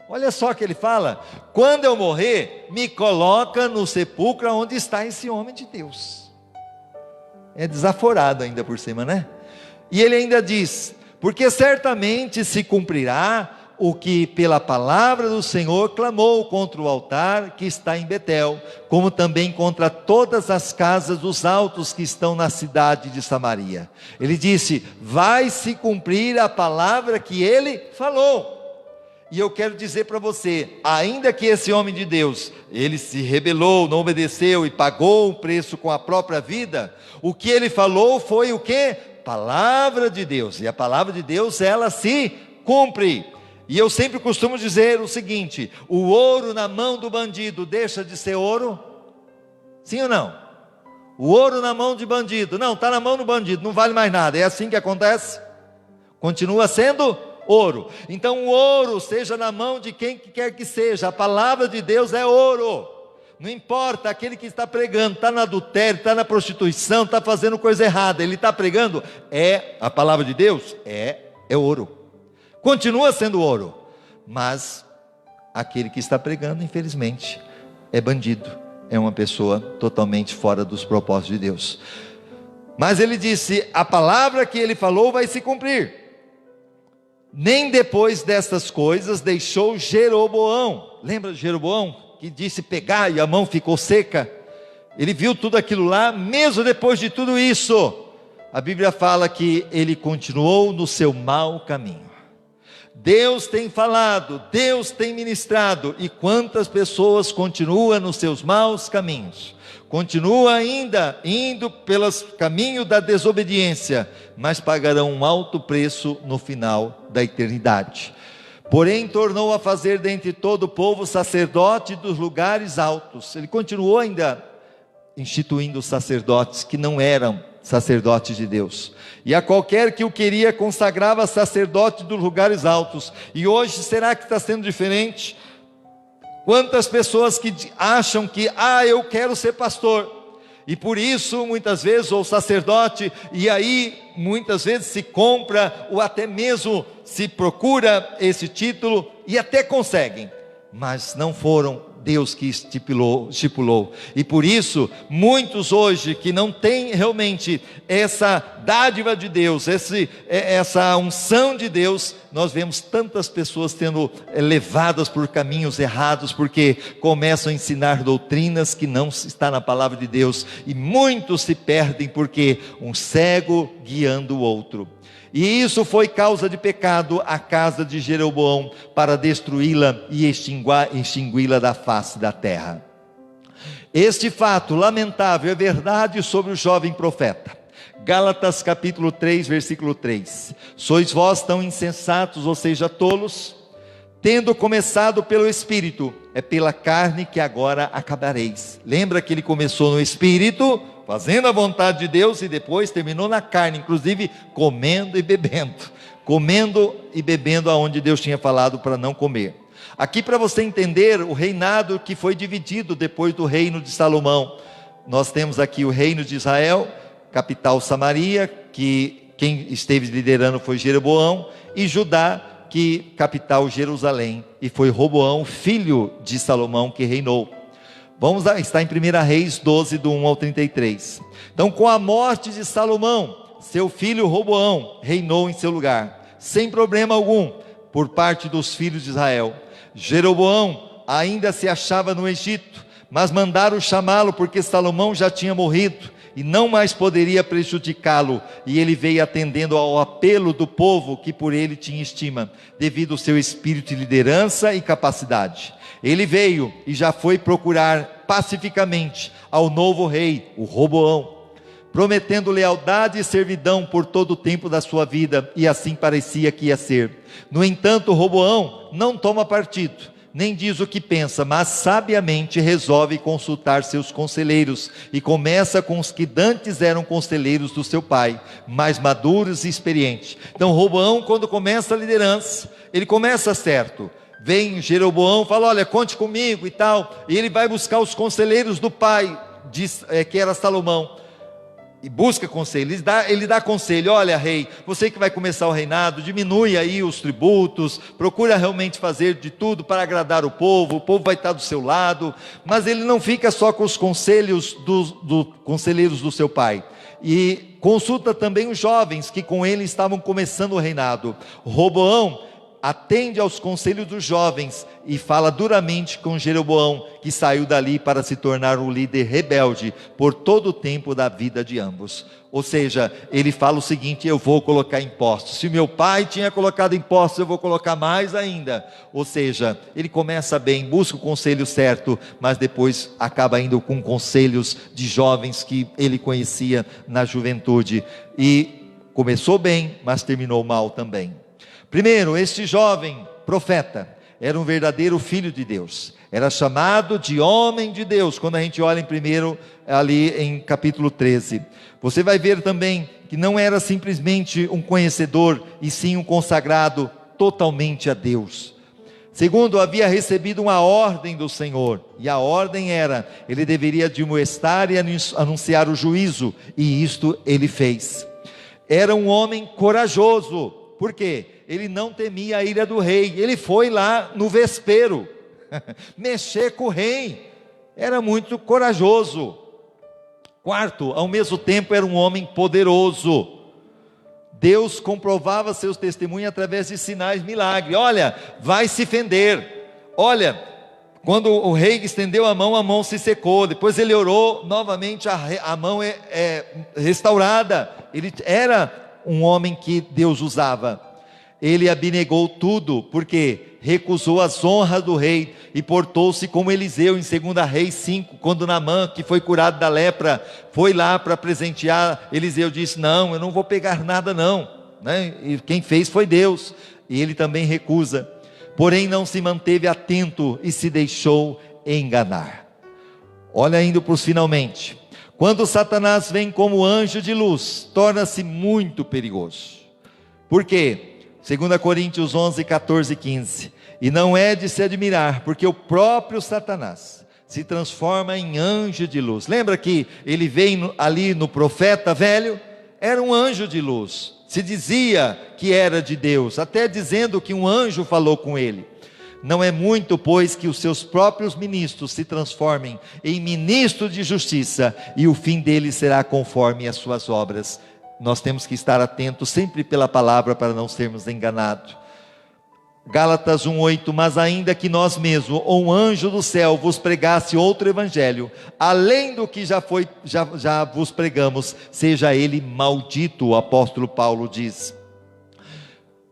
Olha só que ele fala, quando eu morrer, me coloca no sepulcro onde está esse homem de Deus. É desaforado ainda por cima, né? E ele ainda diz, porque certamente se cumprirá o que pela palavra do Senhor clamou contra o altar que está em Betel, como também contra todas as casas dos altos que estão na cidade de Samaria. Ele disse: vai se cumprir a palavra que ele falou. E eu quero dizer para você, ainda que esse homem de Deus, ele se rebelou, não obedeceu e pagou o preço com a própria vida, o que ele falou foi o quê? Palavra de Deus. E a palavra de Deus, ela se cumpre. E eu sempre costumo dizer o seguinte: o ouro na mão do bandido deixa de ser ouro? Sim ou não? O ouro na mão de bandido, não, está na mão do bandido, não vale mais nada. É assim que acontece? Continua sendo ouro. Então o ouro, seja na mão de quem quer que seja, a palavra de Deus é ouro. Não importa, aquele que está pregando, está no adultério, está na prostituição, está fazendo coisa errada, ele está pregando, a palavra de Deus é ouro. Continua sendo ouro, mas aquele que está pregando, infelizmente, é bandido, é uma pessoa totalmente fora dos propósitos de Deus. Mas ele disse: a palavra que ele falou vai se cumprir. Nem depois destas coisas deixou Jeroboão. Lembra de Jeroboão, que disse pegar e a mão ficou seca? Ele viu tudo aquilo lá, mesmo depois de tudo isso, a Bíblia fala que ele continuou no seu mau caminho. Deus tem falado, Deus tem ministrado, e quantas pessoas continuam nos seus maus caminhos, continua ainda indo pelos caminhos da desobediência, mas pagarão um alto preço no final da eternidade. Porém tornou a fazer dentre todo o povo sacerdote dos lugares altos. Ele continuou ainda instituindo sacerdotes que não eram sacerdotes de Deus, e a qualquer que o queria consagrava sacerdote dos lugares altos. E hoje será que está sendo diferente? Quantas pessoas que acham que eu quero ser pastor, e por isso muitas vezes, ou sacerdote, e aí muitas vezes se compra, ou até mesmo se procura esse título, e até conseguem, mas não foram Deus que estipulou, e por isso, muitos hoje que não têm realmente essa dádiva de Deus, essa unção de Deus, nós vemos tantas pessoas sendo levadas por caminhos errados, porque começam a ensinar doutrinas que não está na palavra de Deus, e muitos se perdem, porque um cego guiando o outro. E isso foi causa de pecado à casa de Jeroboão, para destruí-la e extingui-la da face da terra. Este fato lamentável é verdade sobre o jovem profeta. Gálatas capítulo 3, versículo 3. Sois vós tão insensatos, ou seja, tolos, tendo começado pelo Espírito, é pela carne que agora acabareis. Lembra que ele começou no Espírito, fazendo a vontade de Deus, e depois terminou na carne, inclusive comendo e bebendo aonde Deus tinha falado para não comer. Aqui, para você entender o reinado que foi dividido depois do reino de Salomão, nós temos aqui o reino de Israel, capital Samaria, que quem esteve liderando foi Jeroboão, e Judá, que capital Jerusalém, e foi Roboão, filho de Salomão, que reinou. Vamos lá, está em 1 Reis 12, do 1 ao 33. Então, com a morte de Salomão, seu filho Roboão reinou em seu lugar, sem problema algum, por parte dos filhos de Israel. Jeroboão ainda se achava no Egito, mas mandaram chamá-lo, porque Salomão já tinha morrido, e não mais poderia prejudicá-lo, e ele veio atendendo ao apelo do povo, que por ele tinha estima, devido ao seu espírito de liderança e capacidade. Ele veio e já foi procurar pacificamente ao novo rei, o Roboão, prometendo lealdade e servidão por todo o tempo da sua vida, e assim parecia que ia ser. No entanto, Roboão não toma partido, nem diz o que pensa, mas sabiamente resolve consultar seus conselheiros, e começa com os que dantes eram conselheiros do seu pai, mais maduros e experientes. Então Roboão, quando começa a liderança, ele começa certo. Vem Jeroboão, fala: olha, conte comigo e tal, e ele vai buscar os conselheiros do pai, que era Salomão, e busca conselho, ele dá conselho: olha, rei, você que vai começar o reinado, diminui aí os tributos, procura realmente fazer de tudo para agradar o povo vai estar do seu lado. Mas ele não fica só com os conselhos dos conselheiros do seu pai, e consulta também os jovens que com ele estavam começando o reinado. Roboão atende aos conselhos dos jovens e fala duramente com Jeroboão, que saiu dali para se tornar um líder rebelde por todo o tempo da vida de ambos. Ou seja, ele fala o seguinte: eu vou colocar impostos. Se meu pai tinha colocado impostos, eu vou colocar mais ainda. Ou seja, ele começa bem, busca o conselho certo, mas depois acaba indo com conselhos de jovens que ele conhecia na juventude. E começou bem, mas terminou mal também. Primeiro, este jovem profeta era um verdadeiro filho de Deus, era chamado de homem de Deus. Quando a gente olha em primeiro, ali em capítulo 13, você vai ver também que não era simplesmente um conhecedor, e sim um consagrado totalmente a Deus. Segundo, havia recebido uma ordem do Senhor, e a ordem era: ele deveria admoestar e anunciar o juízo, e isto ele fez. Era um homem corajoso. Por quê? Ele não temia a ira do rei. Ele foi lá no vespeiro mexer com o rei. Era muito corajoso. Quarto, ao mesmo tempo era um homem poderoso. Deus comprovava seus testemunhos através de sinais, milagres. Olha, vai se fender. Olha, quando o rei estendeu a mão se secou. Depois ele orou, novamente a mão é restaurada. Ele era um homem que Deus usava. Ele abnegou tudo, porque recusou as honras do rei e portou-se como Eliseu em 2 Reis 5, quando Naamã, que foi curado da lepra, foi lá para presentear. Eliseu disse: não, eu não vou pegar nada não, E quem fez foi Deus. E ele também recusa, porém não se manteve atento e se deixou enganar. Olha, indo para os finalmente. Quando Satanás vem como anjo de luz, torna-se muito perigoso. Por quê? 2 Coríntios 11, 14 e 15. E não é de se admirar, porque o próprio Satanás se transforma em anjo de luz. Lembra que ele veio ali no profeta velho? Era um anjo de luz. Se dizia que era de Deus, até dizendo que um anjo falou com ele. Não é muito, pois, que os seus próprios ministros se transformem em ministros de justiça, e o fim deles será conforme as suas obras. Nós temos que estar atentos sempre pela palavra, para não sermos enganados. Gálatas 1:8. Mas ainda que nós mesmos, ou um anjo do céu, vos pregasse outro evangelho, além do que já vos pregamos, seja ele maldito, o apóstolo Paulo diz.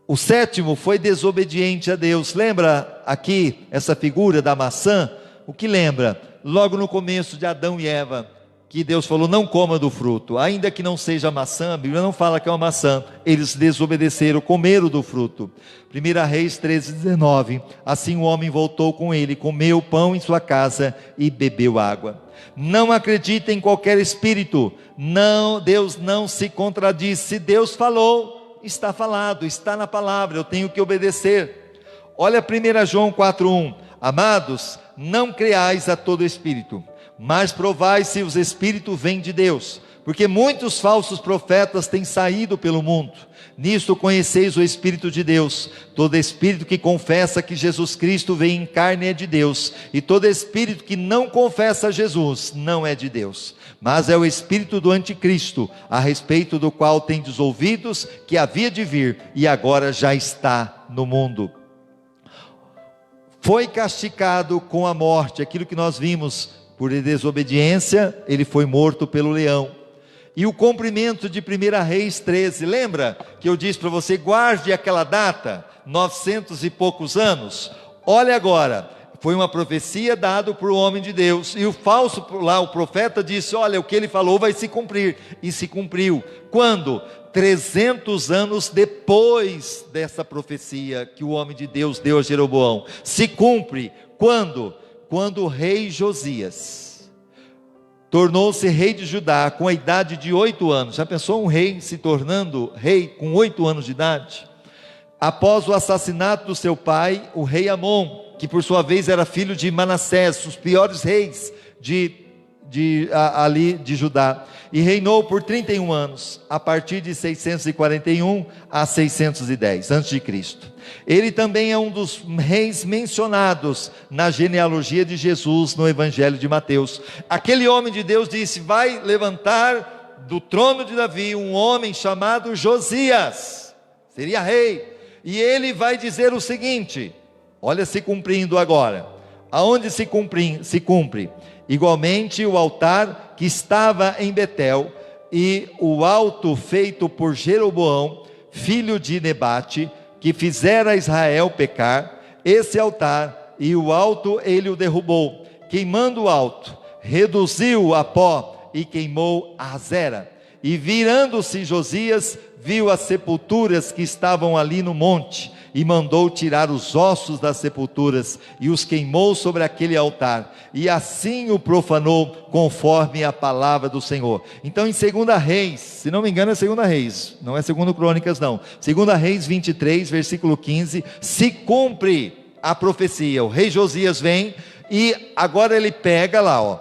O sétimo foi desobediente a Deus. Lembra aqui essa figura da maçã? O que lembra? Logo no começo de Adão e Eva, que Deus falou: não coma do fruto, ainda que não seja maçã. A Bíblia não fala que é uma maçã. Eles desobedeceram, comeram do fruto. 1 Reis 13:19. Assim o homem voltou com ele, comeu pão em sua casa e bebeu água. Não acredita em qualquer espírito. Não, Deus não se contradiz. Se Deus falou, está falado, está na palavra, eu tenho que obedecer. Olha 1 João 4:1. Amados, não creais a todo espírito, mas provai se os espíritos vêm de Deus, porque muitos falsos profetas têm saído pelo mundo. Nisto conheceis o Espírito de Deus. Todo espírito que confessa que Jesus Cristo veio em carne é de Deus, e todo espírito que não confessa Jesus não é de Deus, mas é o espírito do anticristo, a respeito do qual tendes ouvidos que havia de vir, e agora já está no mundo. Foi castigado com a morte, aquilo que nós vimos. Por desobediência, ele foi morto pelo leão. E o cumprimento de 1 Reis 13, lembra que eu disse para você: guarde aquela data, 900 e poucos anos. Olha agora, foi uma profecia dada por um homem de Deus, e o falso lá, o profeta disse: olha, o que ele falou vai se cumprir, e se cumpriu. Quando? 300 anos depois dessa profecia que o homem de Deus deu a Jeroboão. Se cumpre, quando? Quando o rei Josias tornou-se rei de Judá com a idade de 8 anos. Já pensou um rei se tornando rei com 8 anos de idade? Após o assassinato do seu pai, o rei Amon, que por sua vez era filho de Manassés, os piores reis de Judá, e reinou por 31 anos, a partir de 641 a 610 a.C. Ele também é um dos reis mencionados na genealogia de Jesus no Evangelho de Mateus. Aquele homem de Deus disse: vai levantar do trono de Davi um homem chamado Josias, seria rei, E ele vai dizer o seguinte, olha se cumprindo agora, aonde se cumpre? Igualmente o altar que estava em Betel, e o alto feito por Jeroboão, filho de Nebate, que fizera Israel pecar, esse altar e o alto ele o derrubou, queimando o alto, reduziu a pó e queimou a Azera. E virando-se Josias, viu as sepulturas que estavam ali no monte, e mandou tirar os ossos das sepulturas, e os queimou sobre aquele altar, e assim o profanou, conforme a palavra do Senhor. Então em 2 Reis, se não me engano é 2 Reis, não é 2 Crônicas não, 2 Reis 23, versículo 15, se cumpre a profecia. O rei Josias vem, e agora ele pega lá, ó,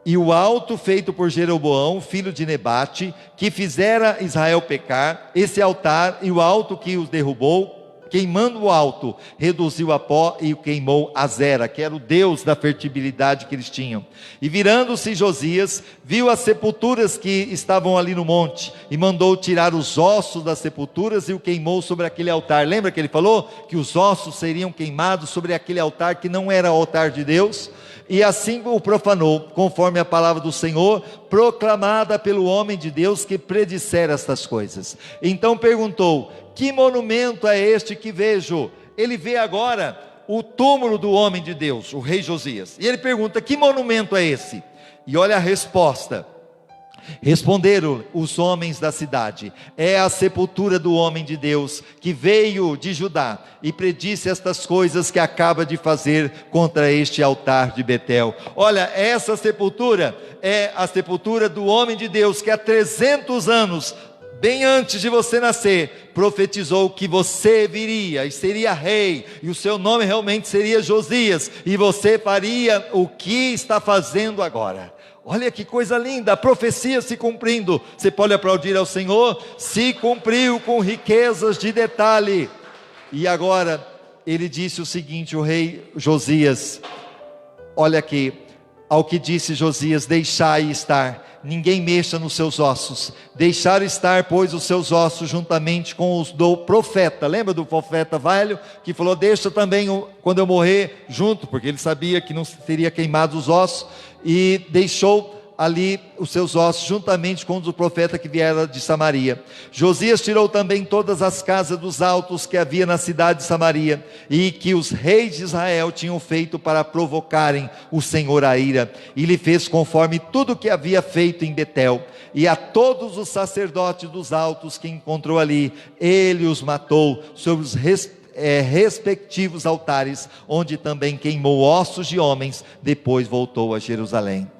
e o alto feito por Jeroboão, filho de Nebate, que fizera Israel pecar, esse altar e o alto que os derrubou, queimando o alto, reduziu a pó e queimou a Azera, que era o deus da fertilidade que eles tinham. E virando-se Josias, viu as sepulturas que estavam ali no monte, e mandou tirar os ossos das sepulturas e o queimou sobre aquele altar. Lembra que ele falou que os ossos seriam queimados sobre aquele altar que não era o altar de Deus? E assim o profanou, conforme a palavra do Senhor, proclamada pelo homem de Deus que predissera estas coisas. Então perguntou: que monumento é este que vejo? Ele vê agora o túmulo do homem de Deus, o rei Josias, e ele pergunta: que monumento é esse? E olha a resposta. Responderam os homens da cidade: é a sepultura do homem de Deus, que veio de Judá, e predisse estas coisas que acaba de fazer contra este altar de Betel. Olha, essa sepultura é a sepultura do homem de Deus, que há 300 anos, bem antes de você nascer, profetizou que você viria e seria rei, e o seu nome realmente seria Josias, e você faria o que está fazendo agora. Olha que coisa linda, a profecia se cumprindo. Você pode aplaudir ao Senhor? Se cumpriu com riquezas de detalhe. E agora ele disse o seguinte, o rei Josias, olha aqui, ao que disse Josias: deixai estar, ninguém mexa nos seus ossos, deixar estar, pois, os seus ossos juntamente com os do profeta. Lembra do profeta velho, que falou: deixa também, quando eu morrer, junto, porque ele sabia que não teria queimado os ossos, e deixou ali os seus ossos juntamente com os do profeta que viera de Samaria. Josias tirou também todas as casas dos altos que havia na cidade de Samaria, e que os reis de Israel tinham feito para provocarem o Senhor à ira, e lhe fez conforme tudo que havia feito em Betel. E a todos os sacerdotes dos altos que encontrou ali, ele os matou sobre os respectivos altares, onde também queimou ossos de homens. Depois voltou a Jerusalém.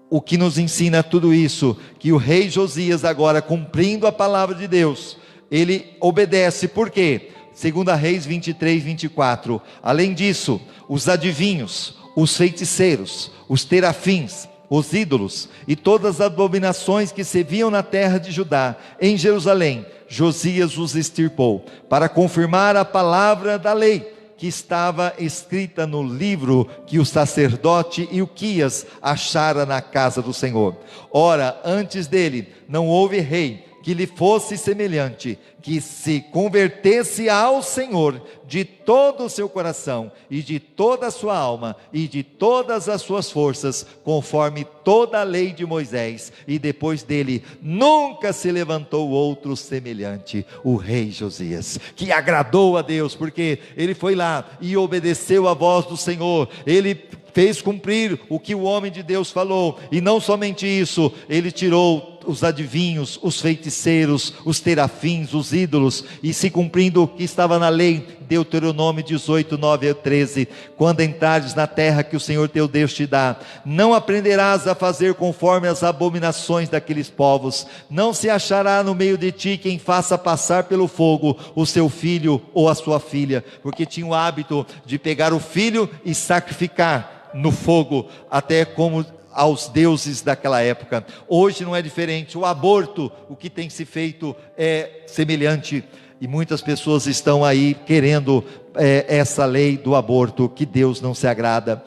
O que nos ensina tudo isso? Que o rei Josias, agora cumprindo a palavra de Deus, ele obedece. Por quê? 2 Reis 23, 24. Além disso, os adivinhos, os feiticeiros, os terafins, os ídolos e todas as abominações que se viam na terra de Judá, em Jerusalém, Josias os extirpou, para confirmar a palavra da lei que estava escrita no livro que o sacerdote Ilquias achara na casa do Senhor. Ora, antes dele não houve rei que lhe fosse semelhante, que se convertesse ao Senhor de todo o seu coração, e de toda a sua alma, e de todas as suas forças, conforme toda a lei de Moisés. E depois dele nunca se levantou outro semelhante, o rei Josias, que agradou a Deus, porque ele foi lá e obedeceu a voz do Senhor. Ele fez cumprir o que o homem de Deus falou, e não somente isso, ele tirou os adivinhos, os feiticeiros, os terafins, os ídolos, e se cumprindo o que estava na lei, Deuteronômio 18, 9 a 13, quando entrares na terra que o Senhor teu Deus te dá, não aprenderás a fazer conforme as abominações daqueles povos, não se achará no meio de ti quem faça passar pelo fogo o seu filho ou a sua filha, porque tinha o hábito de pegar o filho e sacrificar no fogo, até como aos deuses daquela época. Hoje não é diferente. O aborto, o que tem se feito é semelhante, e muitas pessoas estão aí querendo essa lei do aborto, que Deus não se agrada.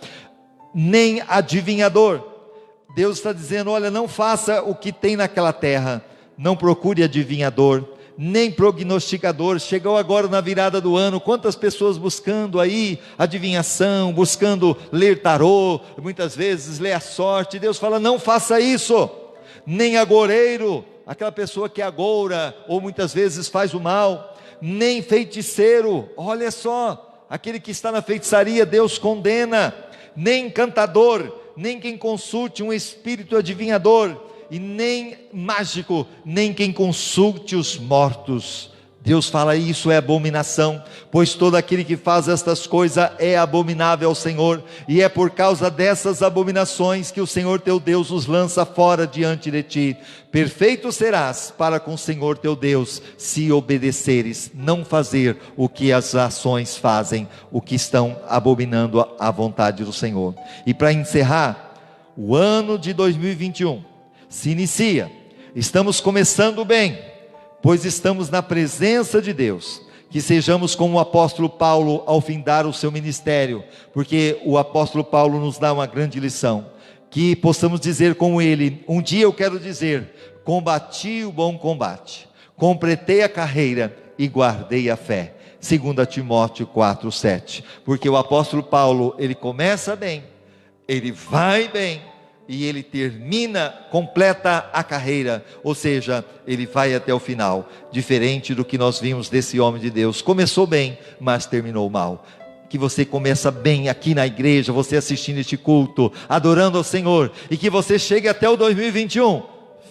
Nem adivinhador. Deus está dizendo: olha, não faça o que tem naquela terra, não procure adivinhador, nem prognosticador. Chegou agora na virada do ano, quantas pessoas buscando aí adivinhação, buscando ler tarô, muitas vezes ler a sorte. Deus fala: não faça isso. Nem agoureiro, aquela pessoa que agoura ou muitas vezes faz o mal, nem feiticeiro, olha só, aquele que está na feitiçaria, Deus condena. Nem encantador, nem quem consulte um espírito adivinhador, e nem mágico, nem quem consulte os mortos. Deus fala: isso é abominação, pois todo aquele que faz estas coisas é abominável ao Senhor, e é por causa dessas abominações que o Senhor teu Deus os lança fora diante de ti. Perfeito serás para com o Senhor teu Deus, se obedeceres, não fazer o que as nações fazem, o que estão abominando a vontade do Senhor. E para encerrar, o ano de 2021 se inicia, estamos começando bem, pois estamos na presença de Deus. Que sejamos como o apóstolo Paulo ao findar o seu ministério, porque o apóstolo Paulo nos dá uma grande lição. Que possamos dizer como ele: um dia eu quero dizer, combati o bom combate, completei a carreira e guardei a fé. 2 Timóteo 4:7. Porque o apóstolo Paulo, ele começa bem, ele vai bem, e ele termina, completa a carreira, ou seja, ele vai até o final, diferente do que nós vimos desse homem de Deus. Começou bem, mas terminou mal. Que você começa bem aqui na igreja, você assistindo este culto, adorando ao Senhor, e que você chegue até o 2021,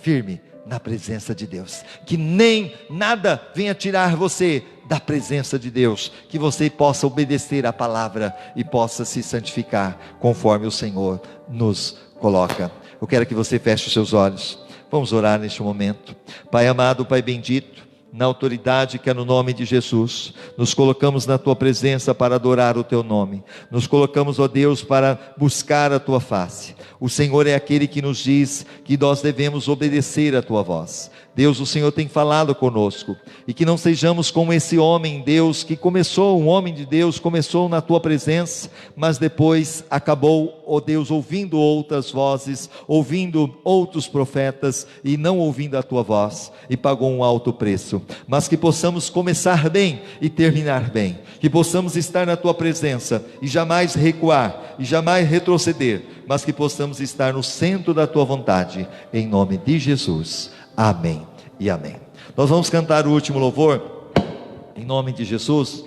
firme na presença de Deus, que nem nada venha tirar você da presença de Deus, que você possa obedecer a palavra e possa se santificar, conforme o Senhor nos coloca. Eu quero que você feche os seus olhos, vamos orar neste momento. Pai amado, Pai bendito, na autoridade que é no nome de Jesus, nos colocamos na Tua presença para adorar o Teu nome, nos colocamos, ó Deus, para buscar a Tua face. O Senhor é aquele que nos diz que nós devemos obedecer a Tua voz. Deus, o Senhor tem falado conosco, e que não sejamos como esse homem, Deus, que começou, um homem de Deus, começou na Tua presença, mas depois acabou, ó Deus, ouvindo outras vozes, ouvindo outros profetas, e não ouvindo a Tua voz, e pagou um alto preço. Mas que possamos começar bem e terminar bem, que possamos estar na Tua presença, e jamais recuar, e jamais retroceder, mas que possamos estar no centro da Tua vontade, em nome de Jesus. Amém e amém. Nós vamos cantar o último louvor, em nome de Jesus.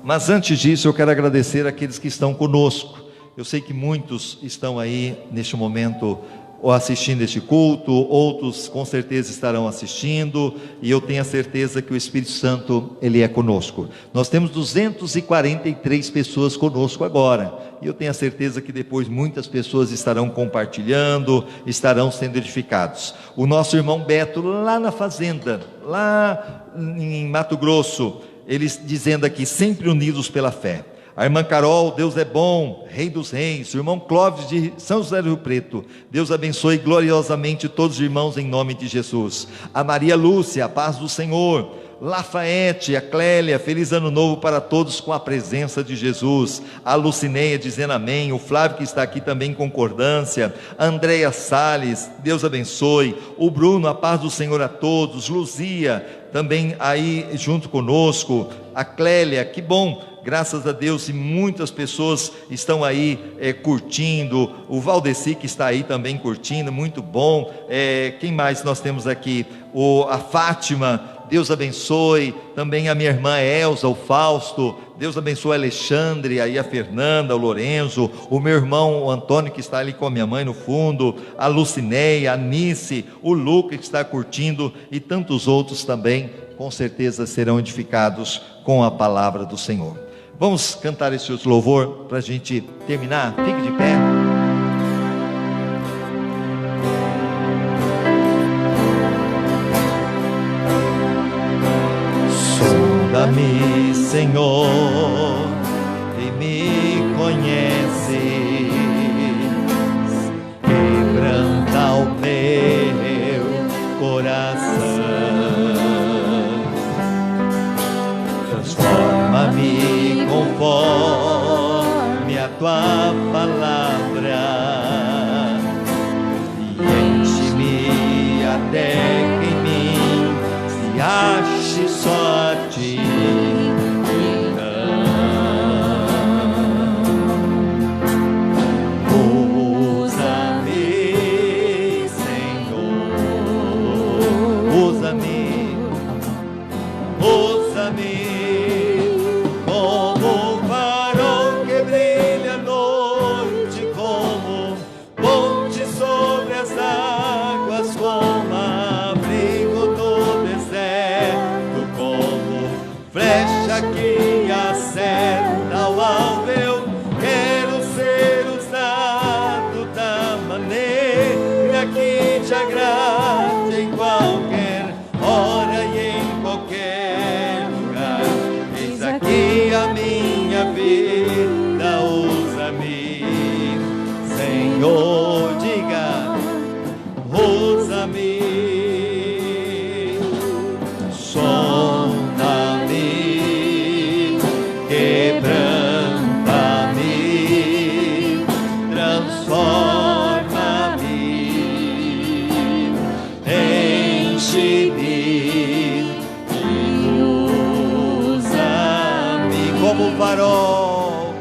Mas antes disso, eu quero agradecer àqueles que estão conosco. Eu sei que muitos estão aí neste momento ou assistindo este culto, outros com certeza estarão assistindo, e eu tenho a certeza que o Espírito Santo, Ele é conosco. Nós temos 243 pessoas conosco agora, e eu tenho a certeza que depois muitas pessoas estarão compartilhando, estarão sendo edificados. O nosso irmão Beto, lá na fazenda, lá em Mato Grosso, eles dizendo aqui, sempre unidos pela fé. A irmã Carol, Deus é bom, Rei dos Reis. O irmão Clóvis de São José do Rio Preto, Deus abençoe gloriosamente todos os irmãos em nome de Jesus. A Maria Lúcia, a paz do Senhor. Lafayette, a Clélia, feliz ano novo para todos com a presença de Jesus. A Lucineia dizendo amém. O Flávio que está aqui também em concordância. A Andréia Salles, Deus abençoe. O Bruno, a paz do Senhor a todos. Luzia, também aí junto conosco. A Clélia, que bom, graças a Deus, e muitas pessoas estão aí curtindo. O Valdeci que está aí também curtindo, muito bom. Quem mais nós temos aqui? A Fátima, Deus abençoe. Também a minha irmã Elza, o Fausto, Deus abençoe a Alexandre, aí a Fernanda, o Lorenzo, o meu irmão o Antônio que está ali com a minha mãe no fundo, a Lucineia, a Nice, o Luca que está curtindo, e tantos outros também, com certeza serão edificados com a palavra do Senhor. Vamos cantar esse outro louvor para a gente terminar. Fique de pé. Sonda-me, Senhor, e me conheces, quebranta o meu coração, transforma-me conforme a tua palavra, e que acerta o alvo. Eu quero ser usado da maneira que te agrade, em qualquer hora e em qualquer lugar. Eis aqui a minha vida, usa-me, Senhor, diga, usa-me, sonda-me, quebranta-me, transforma-me, enche-me e usa-me como farol,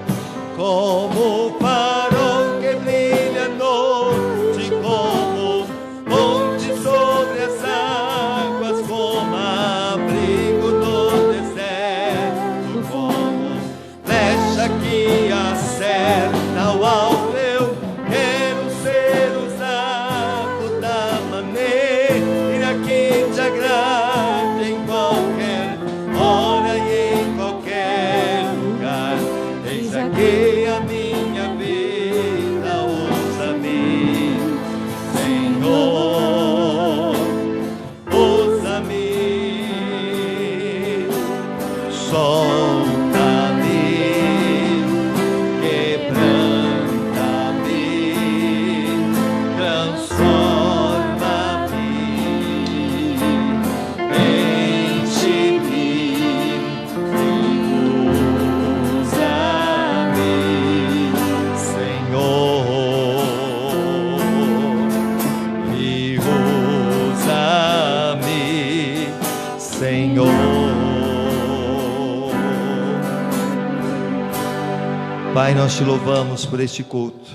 como farol que brilha à noite, como ponte sobre as águas, como abrigo no deserto, como flecha que acerta o alvo. Eu quero ser usado da maneira que te agrade, em qualquer hora e em qualquer lugar. Eis aqui a minha vida, usa-me, Senhor, usa-me, solta-me, quebranta-me, transforma-me, enche-me e usa-me, Senhor, e usa-me, Senhor. Pai, nós te louvamos por este culto,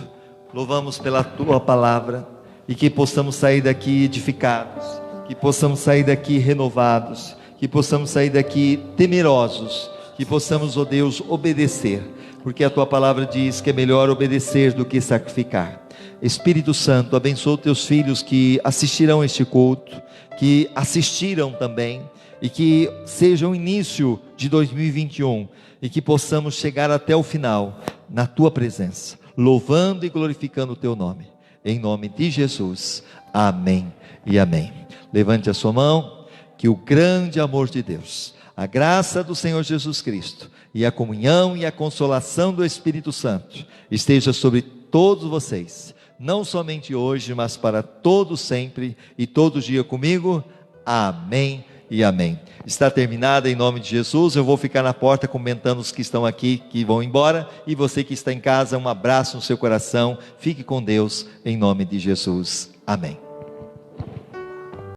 louvamos pela tua palavra, e que possamos sair daqui edificados, que possamos sair daqui renovados, que possamos sair daqui temerosos, que possamos, ó Deus, obedecer, porque a tua palavra diz que é melhor obedecer do que sacrificar. Espírito Santo, abençoa teus filhos que assistirão este culto, que assistiram também, e que seja o início de 2021, e que possamos chegar até o final, na tua presença, louvando e glorificando o teu nome, em nome de Jesus, amém e amém. Levante a sua mão, que o grande amor de Deus, a graça do Senhor Jesus Cristo, e a comunhão e a consolação do Espírito Santo, esteja sobre todos vocês, não somente hoje, mas para todos sempre, e todo dia comigo, amém e amém. Está terminada, em nome de Jesus. Eu vou ficar na porta comentando os que estão aqui, que vão embora, e você que está em casa, um abraço no seu coração, fique com Deus, em nome de Jesus, amém.